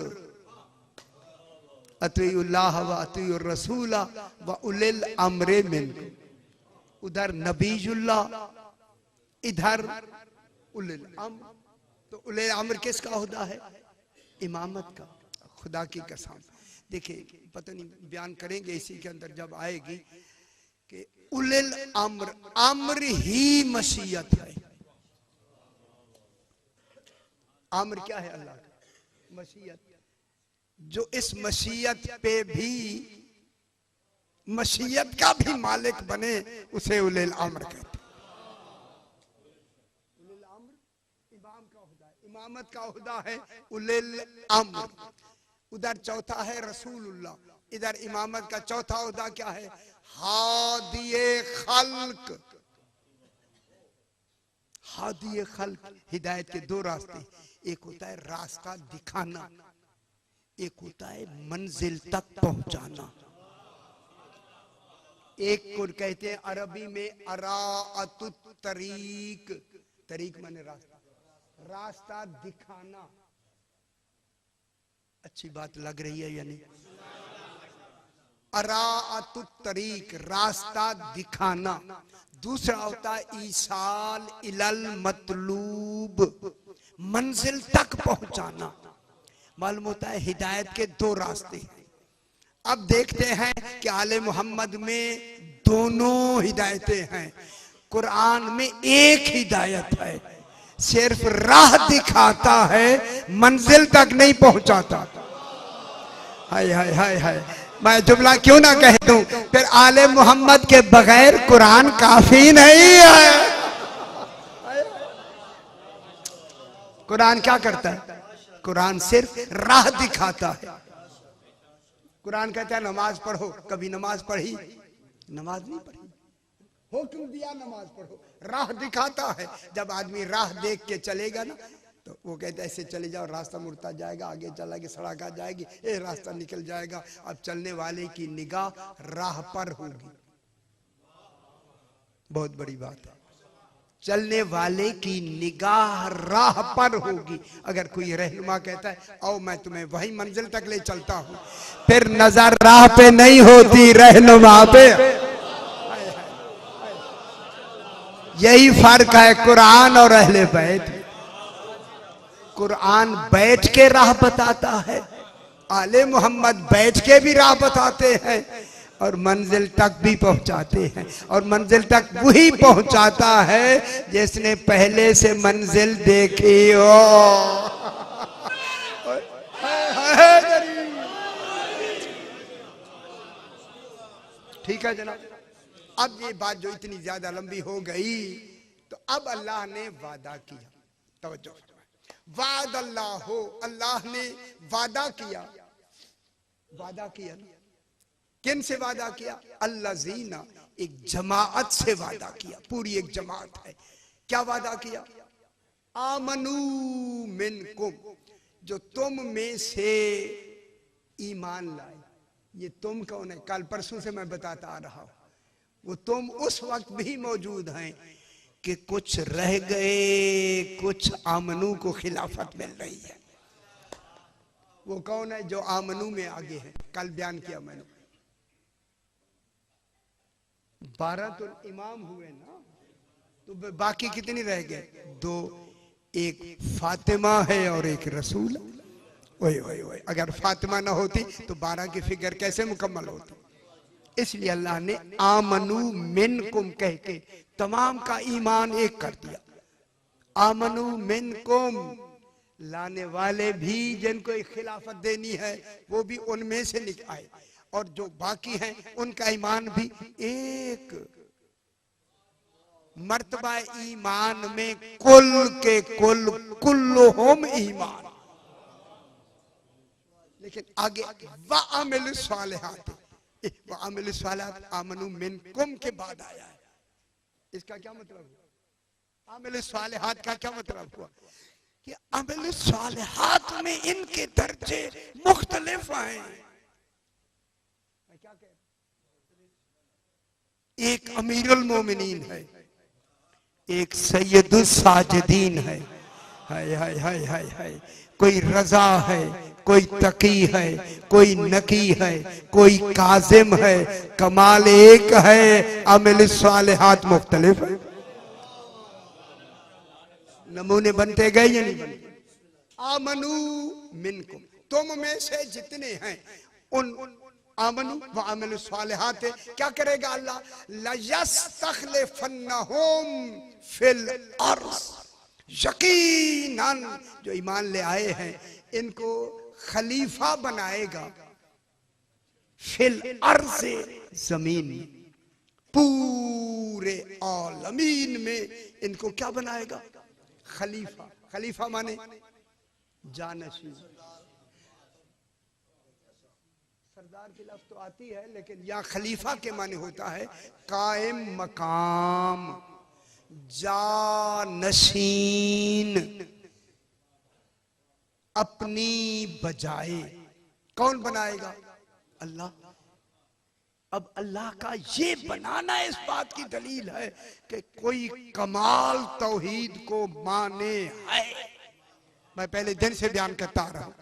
अतीउल्लाह व अतीउर रसूला व उलिल अम्रे मिनकुम। उधर नबीयुल्लाह, इधर उलिल अम्र। तो उलिल अम्र किसका उहदा है? इमामत का। खुदा की कसम देखिए, पता नहीं बयान करेंगे इसी के अंदर जब आएगी कि उलिल अम्र, अम्र ही मशीयत है। अम्र क्या है? अल्लाह का मशीयत। जो इस मशीयत पे भी, मशीयत का भी मालिक बने उसे उलिल अम्र कहते। उलिल अम्र इमाम का उहदा है, इमामत का उहदा है उलिल अम्र। उधर चौथा है रसूलुल्लाह, इधर इमामत का चौथा ओहदा क्या है? हादिए खल्क। हादिए खल्क, हिदायत के दो रास्ते, एक होता है रास्ता दिखाना, एक होता है मंजिल तक पहुंचाना। एक को कहते हैं अरबी में अराअतुत तरीक, तरीक माने रास्ता, रास्ता दिखाना। अच्छी बात लग रही है या नहीं? अराअतुत तरीक, रास्ता दिखाना। दूसरा होता है ईसाल इलल मतलूब, मंजिल तक पहुंचाना। मालूम होता है हिदायत के दो रास्ते हैं। अब देखते हैं कि आले मोहम्मद में दोनों हिदायतें हैं, कुरान में एक हिदायत है, सिर्फ राह दिखाता है, मंजिल तक नहीं पहुंचाता। हाय हाय हाय हाय, मैं जुमला क्यों ना कह दूं, फिर आले मोहम्मद के बगैर कुरान काफी नहीं है। कुरान क्या करता है? कुरान सिर्फ राह दिखाता है। कुरान कहता है नमाज पढ़ो, कभी नमाज पढ़ी? नमाज नहीं पढ़ी। हुक्म दिया नमाज पढ़ो, राह दिखाता है। जब आदमी राह देख के चलेगा ना तो वो कहता है ऐसे चले जाओ, रास्ता मुड़ता जाएगा, आगे चला के सड़क आ जाएगी, ये रास्ता निकल जाएगा। अब चलने वाले की निगाह राह पर होगी। बहुत बड़ी बात है, चलने वाले की निगाह राह पर होगी। अगर कोई रहनुमा कहता है आओ मैं तुम्हें वही मंजिल तक ले चलता हूं, फिर नजर राह पे नहीं होती, रहनुमा पे। यही फर्क है कुरान और अहले बैत। कुरान बैठ के राह बताता है, आले मोहम्मद बैठ के भी राह बताते हैं और मंजिल तक भी पहुंचाते हैं। और मंजिल तक वही पहुंचाता है जिसने पहले से मंजिल देखी हो। ठीक है जनाब। अब ये बात जो इतनी ज्यादा लंबी हो गई, तो अब अल्लाह ने वादा किया। तवज्जो, वाद अल्लाह हो, अल्लाह ने वादा किया। वादा किया किन से वादा किया? अल्लाज़ीना, एक जमाअत से वादा किया, पूरी एक जमाअत है। क्या वादा किया? आमनू मिनकुम, जो तुम में से ईमान लाए। ये तुम कौन है? कल परसों से मैं बताता आ रहा हूं। वो तुम उस वक्त भी मौजूद हैं कि कुछ रह गए, कुछ आमनू को खिलाफत मिल रही है। वो कौन है जो आमनू में आगे है? कल बयान किया मैंने। 12 तो इमाम हुए ना, तो बाकी कितनी रह गए? 2। एक फातिमा है और एक रसूल। ओए ओए ओए, अगर फातिमा ना होती तो 12 की फिगर कैसे मुकम्मल होती? इसलिए अल्लाह ने आमनू मिनकुम कह के तमाम का ईमान एक कर दिया। आमनू मिनकुम, लाने वाले भी जिनको एक खिलाफत देनी है वो भी उनमें से निकाले, और जो बाकी हैं उनका ईमान भी एक। मर्तबा ईमान में कुल के कुल, कुल्लुहुम ईमान। लेकिन आगे वअमिलु सालिहात, वअमिलु सालिहात आमनू मिनकुम के बाद आया है। इसका क्या मतलब हुआ? आमिलु सालिहात का क्या मतलब हुआ? कि अमिलु सालिहात में इनके दर्जे मुख्तलिफ हैं। एक अमीरुल मोमिनीन है, एक सैयदुस साजिदीन है। हाय हाय हाय हाय हाय, कोई रजा है, कोई तकी है, कोई नकी है, कोई काजिम है। कमाल एक है, अमल सालिहात मुख्तलिफ है। नमूने बनते गए या नहीं बनते? आमनू मिनकुम, तुम में से जितने हैं उन आमनू व अमल सालिहात क्या करेगा अल्लाह? लयस्तखलिफन्नहुम फिल अर्ज़, यकीनन जो ईमान ले आए हैं इनको खलीफा बनाएगा। फिल अर्ज़, जमीन, पूरे आलमीन में इनको क्या बनाएगा? खलीफा। खलीफा माने जानशीन। सरदार की लफ्ज़ तो आती है, लेकिन यहाँ खलीफा के माने होता है कायम मकाम, जानशीन, अपनी बजाए। कौन बनाएगा? अल्लाह। अब अल्लाह का ये बनाना इस बात की दलील है कि कोई कमाल तौहीद को माने है। मैं पहले दिन से बयान करता रहा हूं,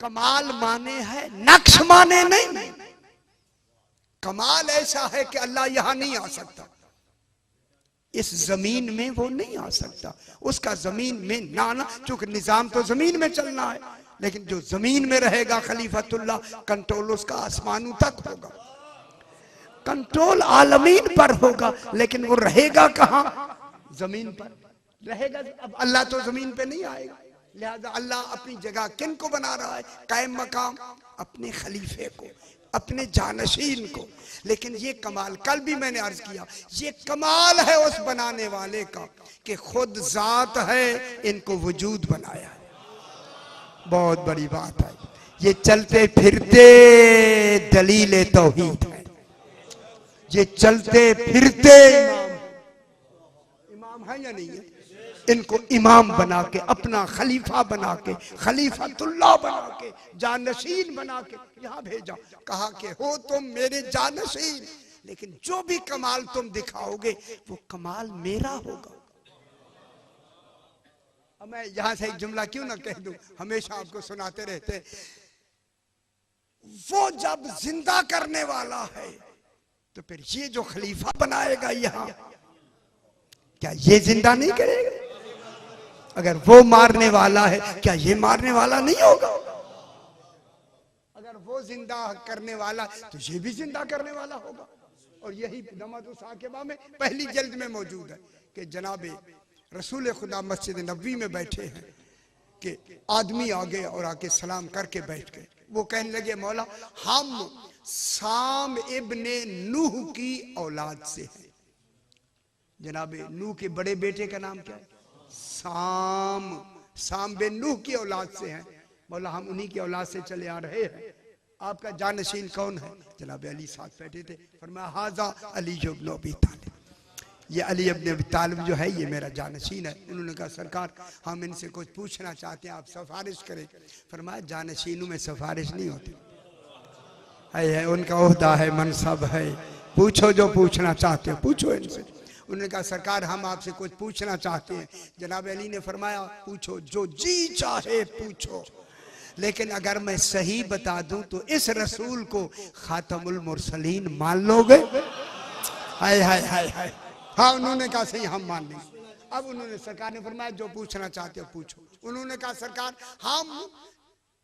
कमाल माने है, नक्श माने नहीं। कमाल ऐसा है कि अल्लाह यहां नहीं आ सकता, इस जमीन में वो नहीं आ सकता, उसका जमीन में ना आना, चूंकि निजाम तो जमीन में चलना है, लेकिन जो जमीन में रहेगा खलीफतुल्लाह, कंट्रोल उसका आसमानों तक होगा, कंट्रोल आलमीन पर होगा, लेकिन वो रहेगा कहां? जमीन पर रहेगा। अब अल्लाह तो जमीन पे नहीं आएगा, लिहाजा अल्लाह अपनी जगह किन को बना रहा है? कायम मकाम, अपने खलीफे को, अपने जानशीन को। लेकिन ये कमाल, कल भी मैंने अर्ज किया, ये कमाल है उस बनाने वाले का कि खुद जात है, इनको वजूद बनाया है। बहुत बड़ी बात है। ये चलते फिरते दलील तौहीद है, ये चलते फिरते इमाम है या नहीं है? इनको इमाम बना के, अपना खलीफा बना के, खलीफतुल्लाह बना के, जानशीन बना के यहां भेजा। कहा कि हो तुम मेरे जानशीन, लेकिन जो भी कमाल तुम दिखाओगे वो कमाल मेरा होगा। अब मैं यहां से एक जुमला क्यों ना कह दूं, हमेशा आपको सुनाते रहते, वो जब जिंदा करने वाला है तो फिर ये जो खलीफा बनाएगा यहां, क्या ये जिंदा नहीं करेगा? अगर वो मारने वाला है, क्या ये मारने वाला नहीं होगा? अगर वो जिंदा करने वाला तो ये भी जिंदा करने वाला होगा। और यही नमाज़ साकिबा में पहली जल्द में मौजूद है कि जनाबे रसूल खुदा मस्जिद नबवी में बैठे हैं कि आदमी आ गए और आके सलाम करके बैठ गए। वो कहने लगे, मौला हम साम इब्ने नूह की औलाद से हैं। जनाबे नूह के बड़े बेटे का नाम क्या है? साम बिन नूह की औलाद से हैं। मौला हम उन्हीं की औलाद से चले आ रहे हैं। आपका जानशीन कौन है? जनाब अली साथ बैठे थे। फरमाया हाजा अली इब्न अबी तालिब, ये अली इब्न अबी तालिब जो है ये मेरा जानशीन है। उन्होंने कहा सरकार हम इनसे कुछ पूछना चाहते हैं, आप सिफारिश करें। फरमाया जानशीनों में सिफारिश नहीं होती है, उनका ओहदा है, मनसब है, पूछो जो पूछना चाहते हो, पूछो इनसे। उन्होंने कहा सरकार हम आपसे कुछ पूछना चाहते हैं। जनाब अली ने फरमाया पूछो, जो जी चाहे पूछो, लेकिन अगर मैं सही बता दूं तो इस रसूल को खातमुल मुरसलीन मान लोगे? हाय हाय हाय हाय। हाँ, उन्होंने कहा सही हम मान लेंगे। अब उन्होंने, सरकार ने फरमाया जो पूछना चाहते हो पूछो। उन्होंने कहा सरकार हम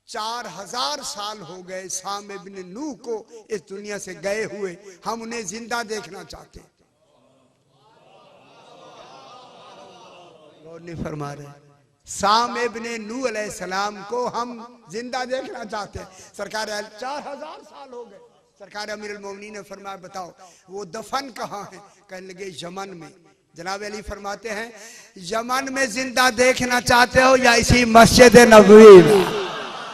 4000 साल हो गए साम इब्न नूह को इस दुनिया से गए हुए, हम उन्हें जिंदा देखना चाहते हैं। नहीं फरमा रहे, साम इब्ने नूह अलैहिस्सलाम को हम जिंदा देखना चाहते हैं। सरकार 4000 साल हो गए। सरकार अमीरुल मोमिनीन ने फरमाया बताओ वो दफन कहाँ है? कहने लगे यमन में। जनाब अली फरमाते हैं यमन में जिंदा देखना चाहते हो या इसी मस्जिद नबवी में?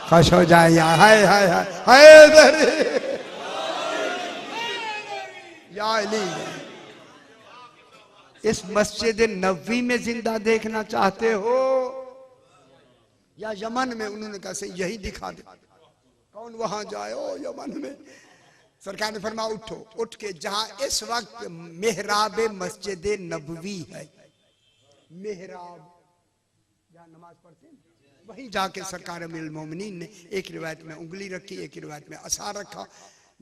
खुश हो जाए यार, हाय हाय हाय या अली, इस मस्जिद नबवी में जिंदा देखना चाहते हो या यमन में? उन्होंने कहा सही यही दिखा दे। कौन वहां जाए? ओ यमन में। सरकार ने फरमाया उठो। उठ के जहां इस वक्त मेहराब मस्जिद नबवी है, मेहराब जहां नमाज पढ़ते हैं, वहीं जाके सरकार अमीरुल मोमिनीन ने एक रिवायत में उंगली रखी, एक रिवायत में असा रखा,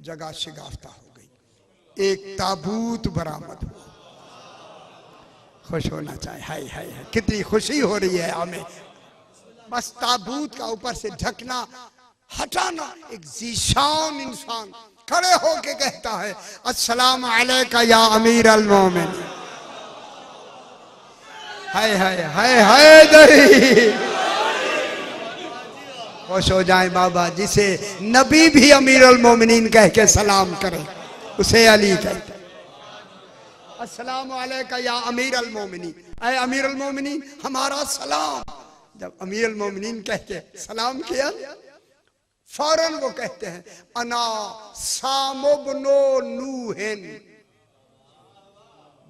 जगह शिगाफ्ता हो गई। एक ताबूत बरामद हुआ। खुश होना चाहिए। हाय हाय हाय, कितनी खुशी हो रही है हमें। बस ताबूत का ऊपर से ढकना हटाना, एक जीशान इंसान खड़े होके कहता है अस्सलाम अलैका या अमीर अल मोमिन। हाय हाय हाय हाय दरी। खुश हो जाए बाबा, जिसे नबी भी अमीर अल मोमिनीन कह के सलाम करे उसे अली कहते। अस्सलाम अलैका या अमीर अल मोमिनीन, ऐ अमीर अल मोमिनीन हमारा सलाम। जब अमीर अल मोमिनीन कह के सलाम किया फौरन वो कहते हैं अना सामुब्नो नूहन,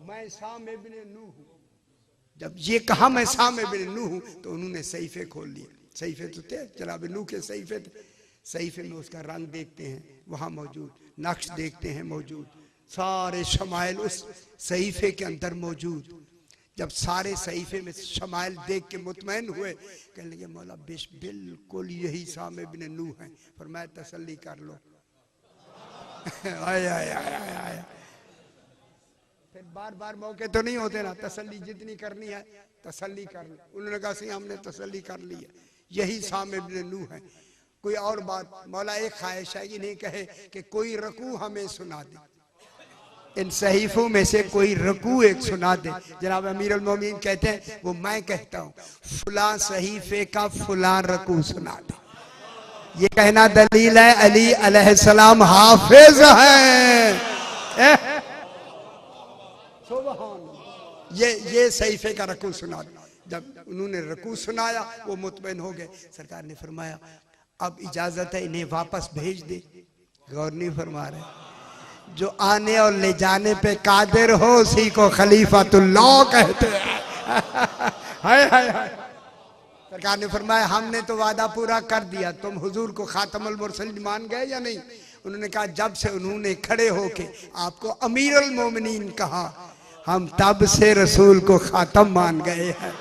मैं साम इब्ने नूह हूं। जब ये कहा मैं साम इब्ने नूह हूं तो उन्होंने सहीफे खोल लिए। सहीफे तो थे जनाब नूह के सहीफे थे। सहीफे में उसका रंग देखते हैं वहां मौजूद, नक्श देखते हैं मौजूद, सारे शमाइल उस सहीफे के अंदर मौजूद। जब सारे सहीफे में शमाइल देख के मुतमईन हुए, कहने लगे मौला बिल्कुल यही साम इब्ने नूह है। फरमाया तसल्ली कर लो। आया आया आया आया। फिर बार बार मौके तो नहीं होते ना, तसल्ली जितनी करनी है तसल्ली कर लो। उन्होंने कहा सही हमने तसल्ली कर ली है, यही साम इब्ने नूह है। कोई और बात मौला एक ख्वाहिश है कि नहीं कहे कि कोई रकू हमें सुना दे, इन सहीफों में से कोई रकू एक सुना दे। जनाब अमीर अल मोमिनीन कहते हैं वो मैं कहता हूँ फुला सहीफे का फुला रकू सुना दे। ये कहना दलील है अली अलैहिस्सलाम हाफिज है। ये सहीफे का रकू सुना दे। जब उन्होंने रकू सुनाया वो मुतमईन हो गए। सरकार ने फरमाया अब इजाजत है इन्हें वापस भेज दे। गौर नहीं फरमा रहे, जो आने और ले जाने पे कादिर हो उसी को खलीफातुल्लाह कहते हैं। हाय हाय हाय। सरकार ने फरमाया हमने तो वादा पूरा कर दिया, तुम हुजूर को खातमुल मुरसलीन मान गए या नहीं? उन्होंने कहा जब से उन्होंने खड़े होके आपको अमीरुल मोमिनीन कहा हम तब से रसूल को खातम मान गए हैं।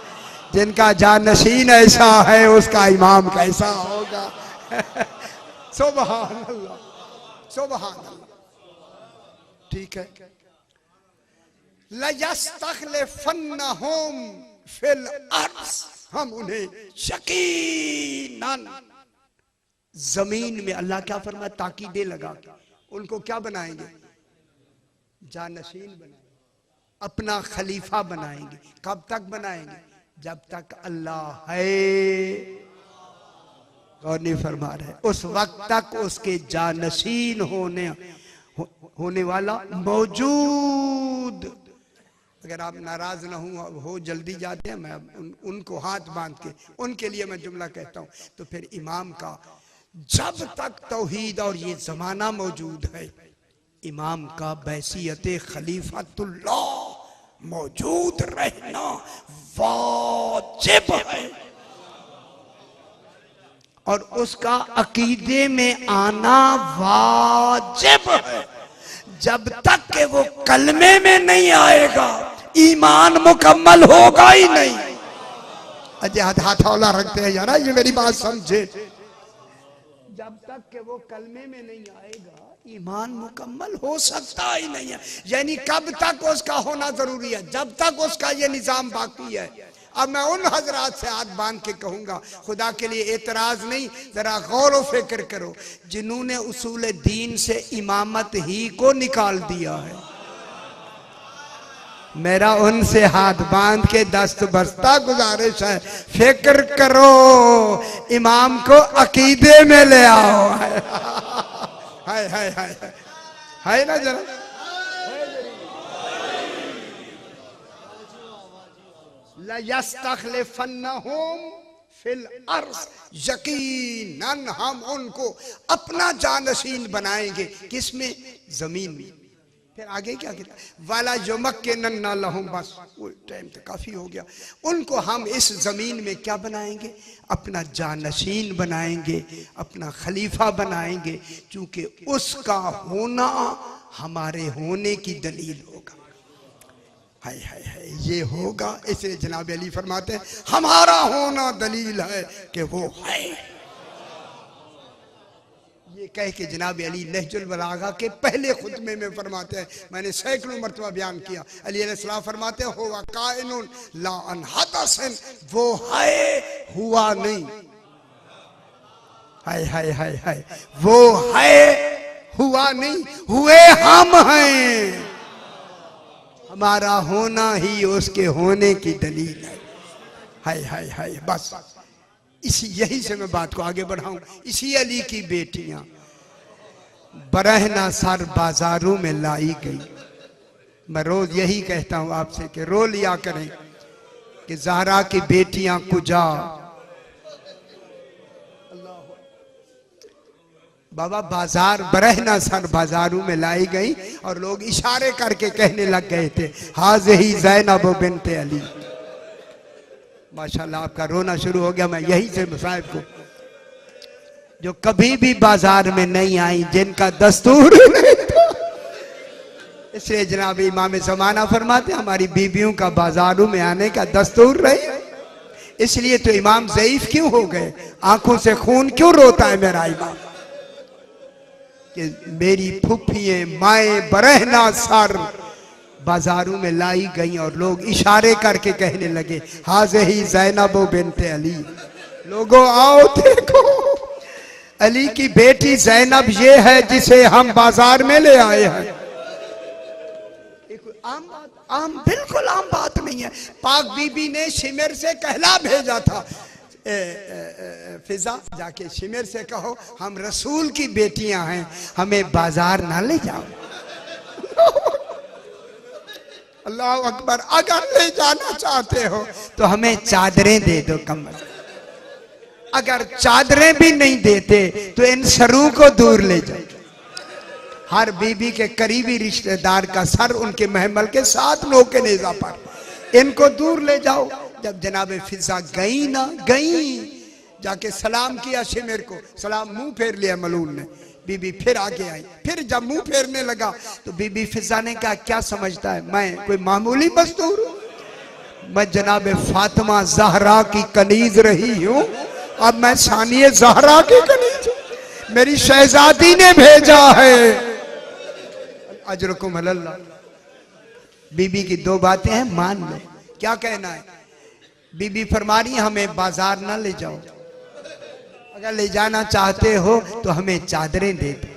जिनका जानशीन ऐसा है उसका इमाम कैसा होगा। सुभान अल्लाह सुभान अल्लाह। ठीक है, लयस्तखलिफन्नहुम फिल अर्ज़, हम उन्हें यकीनन जमीन में, अल्लाह क्या फरमाया ताकीदे लगा के उनको क्या बनाएंगे, जानशीन बनाएंगे, अपना खलीफा बनाएंगे। कब तक बनाएंगे? जब तक अल्लाह है। और नहीं फरमा रहे उस वक्त तक उसके जानशीन होने वाला मौजूद। अगर आप नाराज ना हो जल्दी जाते हैं, मैं उनको हाथ बांध के उनके लिए मैं जुमला कहता हूं। तो फिर इमाम का जब तक तौहीद और ये जमाना मौजूद है, इमाम का बैसियत खलीफातुल्लाह मौजूद रहना वाजिब है और उसका अकीदे में आना वाजिब है। जब तक के वो कलमे में नहीं आएगा ईमान मुकम्मल होगा ही नहीं। अजय हथौला रखते हैं यार, ये मेरी बात समझे। जब तक के वो कलमे में नहीं आएगा ईमान मुकम्मल हो सकता ही नहीं है। यानी कब तक उसका होना जरूरी है? जब तक उसका ये निजाम बाकी है। अब मैं उन हजरात से हाथ बांध के कहूंगा, खुदा के लिए एतराज नहीं, जरा गौर व फिक्र करो, जिन्होंने उसूल दीन से इमामत ही को निकाल दिया है, मेरा उनसे हाथ बांध के दस्त बस्ता गुजारिश है, फिक्र करो, इमाम को अकीदे में ले आओ। हाय हाय हाय हाय ना जरा। लयस्तखलिफन्नहुम फिल अर्ज़, यकीनन हम उनको अपना जानशीन बनाएंगे। किसमें? जमीन में। फिर आगे क्या कहता? वाला युमक्किनन्ना लहुम, बस वो टाइम तो काफी हो गया। उनको हम इस जमीन में क्या बनाएंगे? अपना जानशीन बनाएंगे, अपना खलीफा बनाएंगे, क्योंकि उसका होना हमारे होने की दलील होगा। हाय हाय हाय, ये होगा। इसलिए जनाब अली फरमाते हैं हमारा होना दलील है कि वो है। ये कह के जनाब अली नहजुल बलागा के पहले खुतबे में फरमाते हैं, मैंने सैकड़ों मरतबा बयान किया, अली अलैहिस्सलाम फरमाते हैं हुवा काइनुन ला अन हदसन, वो है हुआ नहीं। हाय हाय हाय हाय, वो है हुआ नहीं, हुए हम हैं। हमारा होना ही उसके होने की दलील है। हाय हाय हाय, बस इसी यही से मैं बात को आगे बढ़ाऊं। इसी अली की बेटियां बरहना सर बाजारों में लाई गई। मैं रोज यही कहता हूं आपसे कि रो लिया करें कि ज़हरा की बेटियां कुजा, बाबा बाजार बरहना सर बाजारों में लाई गई और लोग इशारे करके कहने लग गए थे हाज़िही ज़ैनब बिन्ते अली। माशाल्लाह आपका रोना शुरू हो गया। मैं यही से साहब को जो कभी भी बाजार में नहीं आई, जिनका दस्तूर नहीं था, इसलिए जनाब इमाम ज़माना फरमाते हमारी बीबियों का बाजारों में आने का दस्तूर नहीं। इसलिए तो इमाम ज़ईफ क्यों हो गए, आंखों से खून क्यों रोता है मेरा इमाम कि मेरी फुफ्फिये माए बरहना सर बाजारों में लाई गई और लोग इशारे करके कहने लगे हाज़िही ज़ैनब बिन्ते अली। लोगों आओ देखो, अली की बेटी ज़ैनब ये है जिसे हम बाजार में ले आए हैं। आम बात, बिल्कुल आम बात नहीं है। पाक बीबी ने शिमर से कहला भेजा था फिजा जाके शिमर से कहो हम रसूल की बेटियां हैं, हमें बाजार ना ले जाओ। अल्लाह अकबर। अगर ले जाना चाहते हो तो हमें चादरें दे दो कम। अगर चादरें भी नहीं देते तो इन सरों को दूर ले जाओ। हर बीबी के करीबी रिश्तेदार का सर उनके महमल के साथ नोके नेजा पर, इनको दूर ले जाओ। जब जनाब फिजा गई ना गई, जाके सलाम किया शिमर को, सलाम मुंह फेर लिया मलून ने। बीबी फिर आगे आई, फिर जब मुंह फेरने लगा तो बीबी फिजा ने कहा क्या समझता है मैं कोई मामूली मजदूर हूं? मैं जनाब फातिमा ज़हरा की कनीज रही हूं, अब मैं सानिए ज़हरा की कनीज हूं। मेरी शहजादी ने भेजा है। अजरकुम अल्लाह। बीबी की दो बातें हैं, मान लो। क्या कहना है? बीबी फरमा रही हमें बाजार ना ले जाओ, अगर ले जाना चाहते हो तो हमें चादरें दे दो,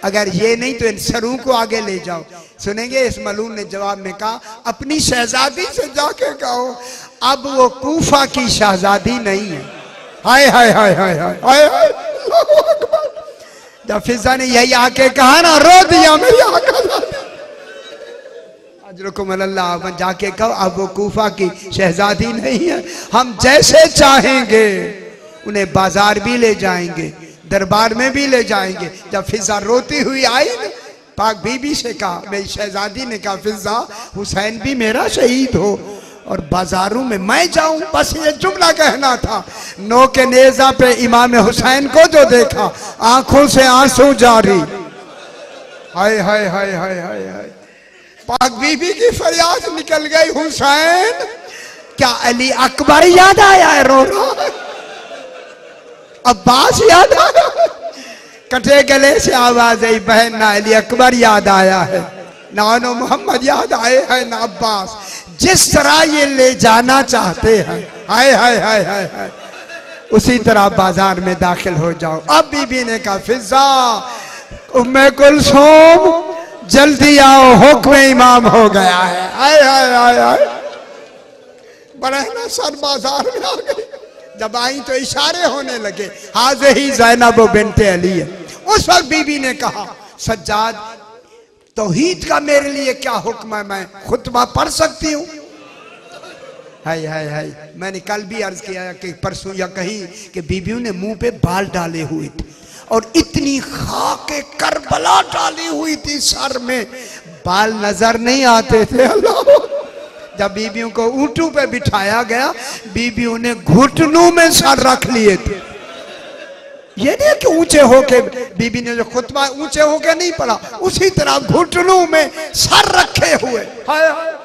अगर ये नहीं तो इन सरों को आगे ले जाओ। सुनेंगे इस मलून ने जवाब में कहा अपनी शहजादी से जाके कहो अब वो कूफा की शहजादी नहीं है। हाय हाय हाय हाय हाय हाय। जब फिजा ने यही आके कहा ना, रो दिया मेरी आका। अजरकुम अल्लाह। जाके कहो अब वो कूफा की शहजादी नहीं है, हम जैसे चाहेंगे उन्हें बाजार भी ले जाएंगे, दरबार में भी ले जाएंगे। जब फिजा रोती हुई आई ना, पाक बीबी से कहा, मेरी शहजादी ने कहा फिजा हुसैन भी मेरा शहीद हो और बाजारों में मैं जाऊं, बस ये जुमला कहना था। नो के नेजा पे इमाम हुसैन को जो देखा आंखों से आंसू जारी। हाय हाय हाय हाय हाय हाय। पाक बीबी की फरियाद निकल गई, हुसैन क्या अली अकबर याद आया है? रो रहा, अब्बास याद आया। कटे गले से आवाज आई, बहन ना अली अकबर याद आया है, ना नो मोहम्मद याद आए हैं, ना अब्बास। जिस तरह ये ले जाना चाहते हैं, हाय हाय हाय हाय हाय, उसी तरह बाजार में दाखिल हो जाओ। अब बीबी ने कहा फिजा उम्मे कुलसूम जल्दी आओ, हुक्म इमाम हो गया है। हाय हाय हाय हाय। बरहना सर बाजार में आ गई। जब आई तो इशारे होने लगे हाज़िही ज़ैनब बिन्ते अली है। उस वक्त बीबी ने कहा सज्जाद तौहीद का मेरे लिए क्या हुक्म है, मैं खुतबा पढ़ सकती हूँ? हाय हाय हाय। मैंने कल भी अर्ज किया कि परसों या कहीं कि बीबियों ने मुंह पे बाल डाले हुए थे और इतनी खाके करबला डाली हुई थी, सर में बाल नजर नहीं आते थे। अल्लाह। जब बीबियों को ऊंटों पे बिठाया गया, बीबियों ने घुटनों में सर रख लिए थे। ये नहीं कि ऊंचे होके, बीबी ने जो खुतबा ऊंचे होके नहीं पढ़ा, उसी तरह घुटनों में सर रखे हुए। हाय हाय।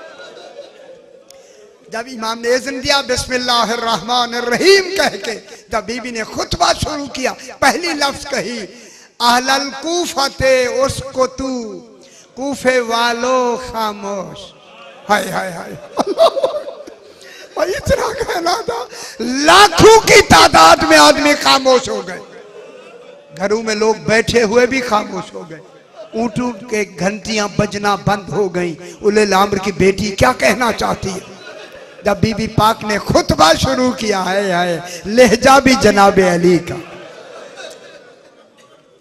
जब इमाम ने इज़्न दिया बिस्मिल्लाहिर्रहमानिर्रहीम कह के, जब बीबी ने खुतबा शुरू किया, पहली लफ्ज कही अहलल कूफते उसको तू, कूफे वालो खामोश। हाय हाय हाय। इतना कहना था, लाखों की तादाद में आदमी खामोश हो गए, घरों में लोग बैठे हुए भी खामोश हो गए, ऊँटों के घंटियां बजना बंद हो गई। उले लामर की बेटी क्या कहना चाहती है? जब बीबी पाक ने खुतबा शुरू किया है, लहजा भी जनाब अली का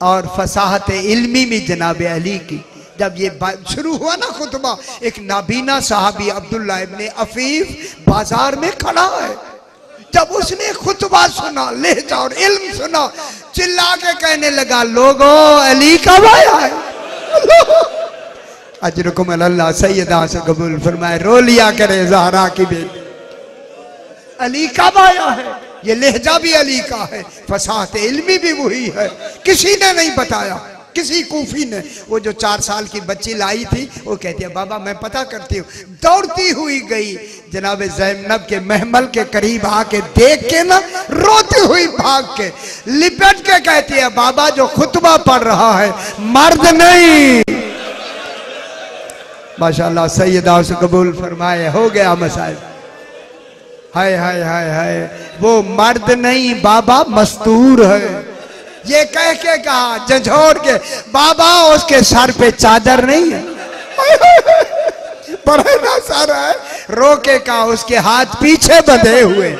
और फसाहत इल्मी भी जनाब अली की। जब ये शुरू हुआ ना खुतबा, एक नाबीना साहबी अब्दुल्ला इब्ने अफीफ बाजार में खड़ा है, जब उसने खुतबा सुना, लहजा और इल्म सुना, चिल्ला के कहने लगा, लोगो अली कब आया है? अजरकुम अल्लाह सैयदा से कबूल फरमाए। रो लिया करे ज़हरा की बेटी, अली कब आया है? ये लहजा भी अली का है, फसाहत इल्मी भी वही है। किसी ने नहीं बताया, किसी कूफी ने। वो जो 4 साल की बच्ची लाई थी, वो कहती है बाबा मैं पता करती हूँ। दौड़ती हुई गई, जनाब ज़ैनब के महमल के करीब आके देख के ना, रोती हुई भाग के लिपट के कहती है, बाबा जो खुतबा पढ़ रहा है मर्द नहीं। माशाल्लाह सैयदा से कबूल फरमाए। हो गया मसाइल। हाय हाय हाय हाय, वो मर्द नहीं बाबा मस्तूर है। ये कह के कहा झंझोड़ के, बाबा उसके सर पे चादर नहीं है। बड़ा ना सारा है। रो के कहा उसके हाथ पीछे बंधे हुए।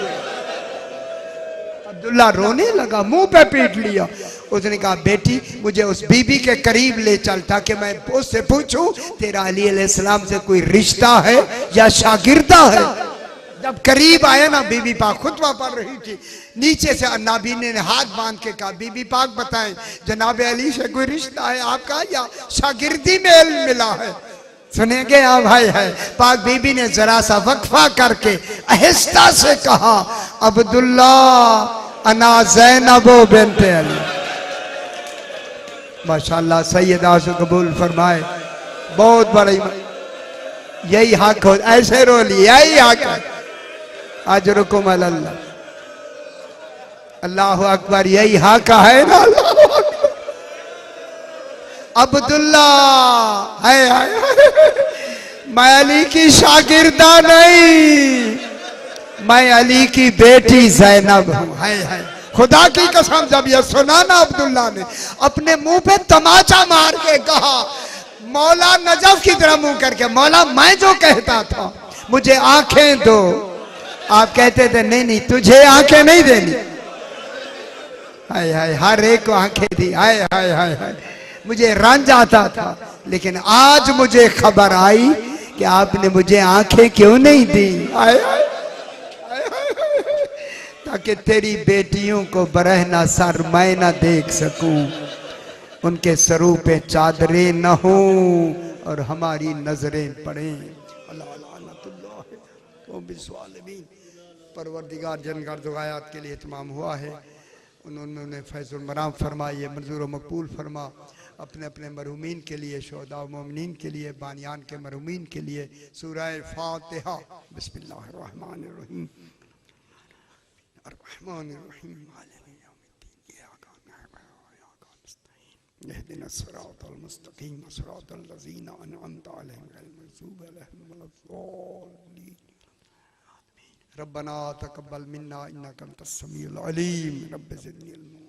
अब्दुल्ला रोने लगा, मुंह पे पीट लिया। उसने कहा बेटी मुझे उस बीबी के करीब ले चल, ताकि मैं उससे पूछूं तेरा अली अलैहिस्सलाम से कोई रिश्ता है या शागिर्दा है। जब करीब आया ना, बीबी पाक खुतबा पढ़ रही थी, नीचे से नाबीने ने हाथ बांध के कहा, बीबी पाक बताएं जनाब अली से कोई रिश्ता है आपका या शागिर्दी में इल्म मिला है? सुनेंगे आप भाई है। पाक बीबी ने जरा सा वक्फा करके आहिस्ता से कहा, अब्दुल्ला अना ज़ैनब बिन्ते अली। माशाल्लाह सैयदा से कबूल फरमाए। बहुत बड़ी, यही हक हो, ऐसे रो लिया, यही हक है। अजरुकुम अल्लाह, अल्लाह अकबर, यही हक है ना। अब्दुल्ला है, मैं अली की शागिर्दा नहीं, मैं अली की बेटी ज़ैनब हूँ। है खुदा की कसम, जब यह सुना ना अब्दुल्ला ने अपने मुंह पे तमाचा मार के कहा, मौला नजफ की तरह मुंह करके, मौला मैं जो कहता था मुझे आंखें दो। आप कहते थे नहीं नहीं तुझे आंखें नहीं देनी। हाय हाय, हर एक को आंखें दी। हाय हाय हाय हाय, मुझे रंज आता था, लेकिन आज मुझे खबर आई कि आपने मुझे आंखें क्यों नहीं दी। हाय हाय, ताकि तेरी बेटियों को बरहना सर मैं न देख सकूं, उनके सरों पे चादरें न हो और हमारी नजरें पड़े। परवरदिगार जनगार दुआयात के लिए तमाम हुआ है। उन्होंने फैज़ुल मराम फरमाइए, मंजूर व मकबूल फरमा। अपने अपने मरहूमीन के लिए, शोहदा व मोमिनीन के लिए, बानियान के मरहूमीन के लिए सूरह फातिहा। बिस्मिल्लाहिर्रहमानिर्रहीम। अर्रहमानिर्रहीम मालिक यौमिद्दीन इय्याका नअबुदु व इय्याका नस्तईन इहदिनस सिरातल मुस्तकीम सिरातल लज़ीना अनअमता अलैहिम गैरिल मग़ज़ूबि अलैहिम वलद्दाल्लीन। रब्बना तक़ब्बल मिन्ना इन्नका अंतस समीउल अलीम। रब्बि ज़िदनी इल्मा।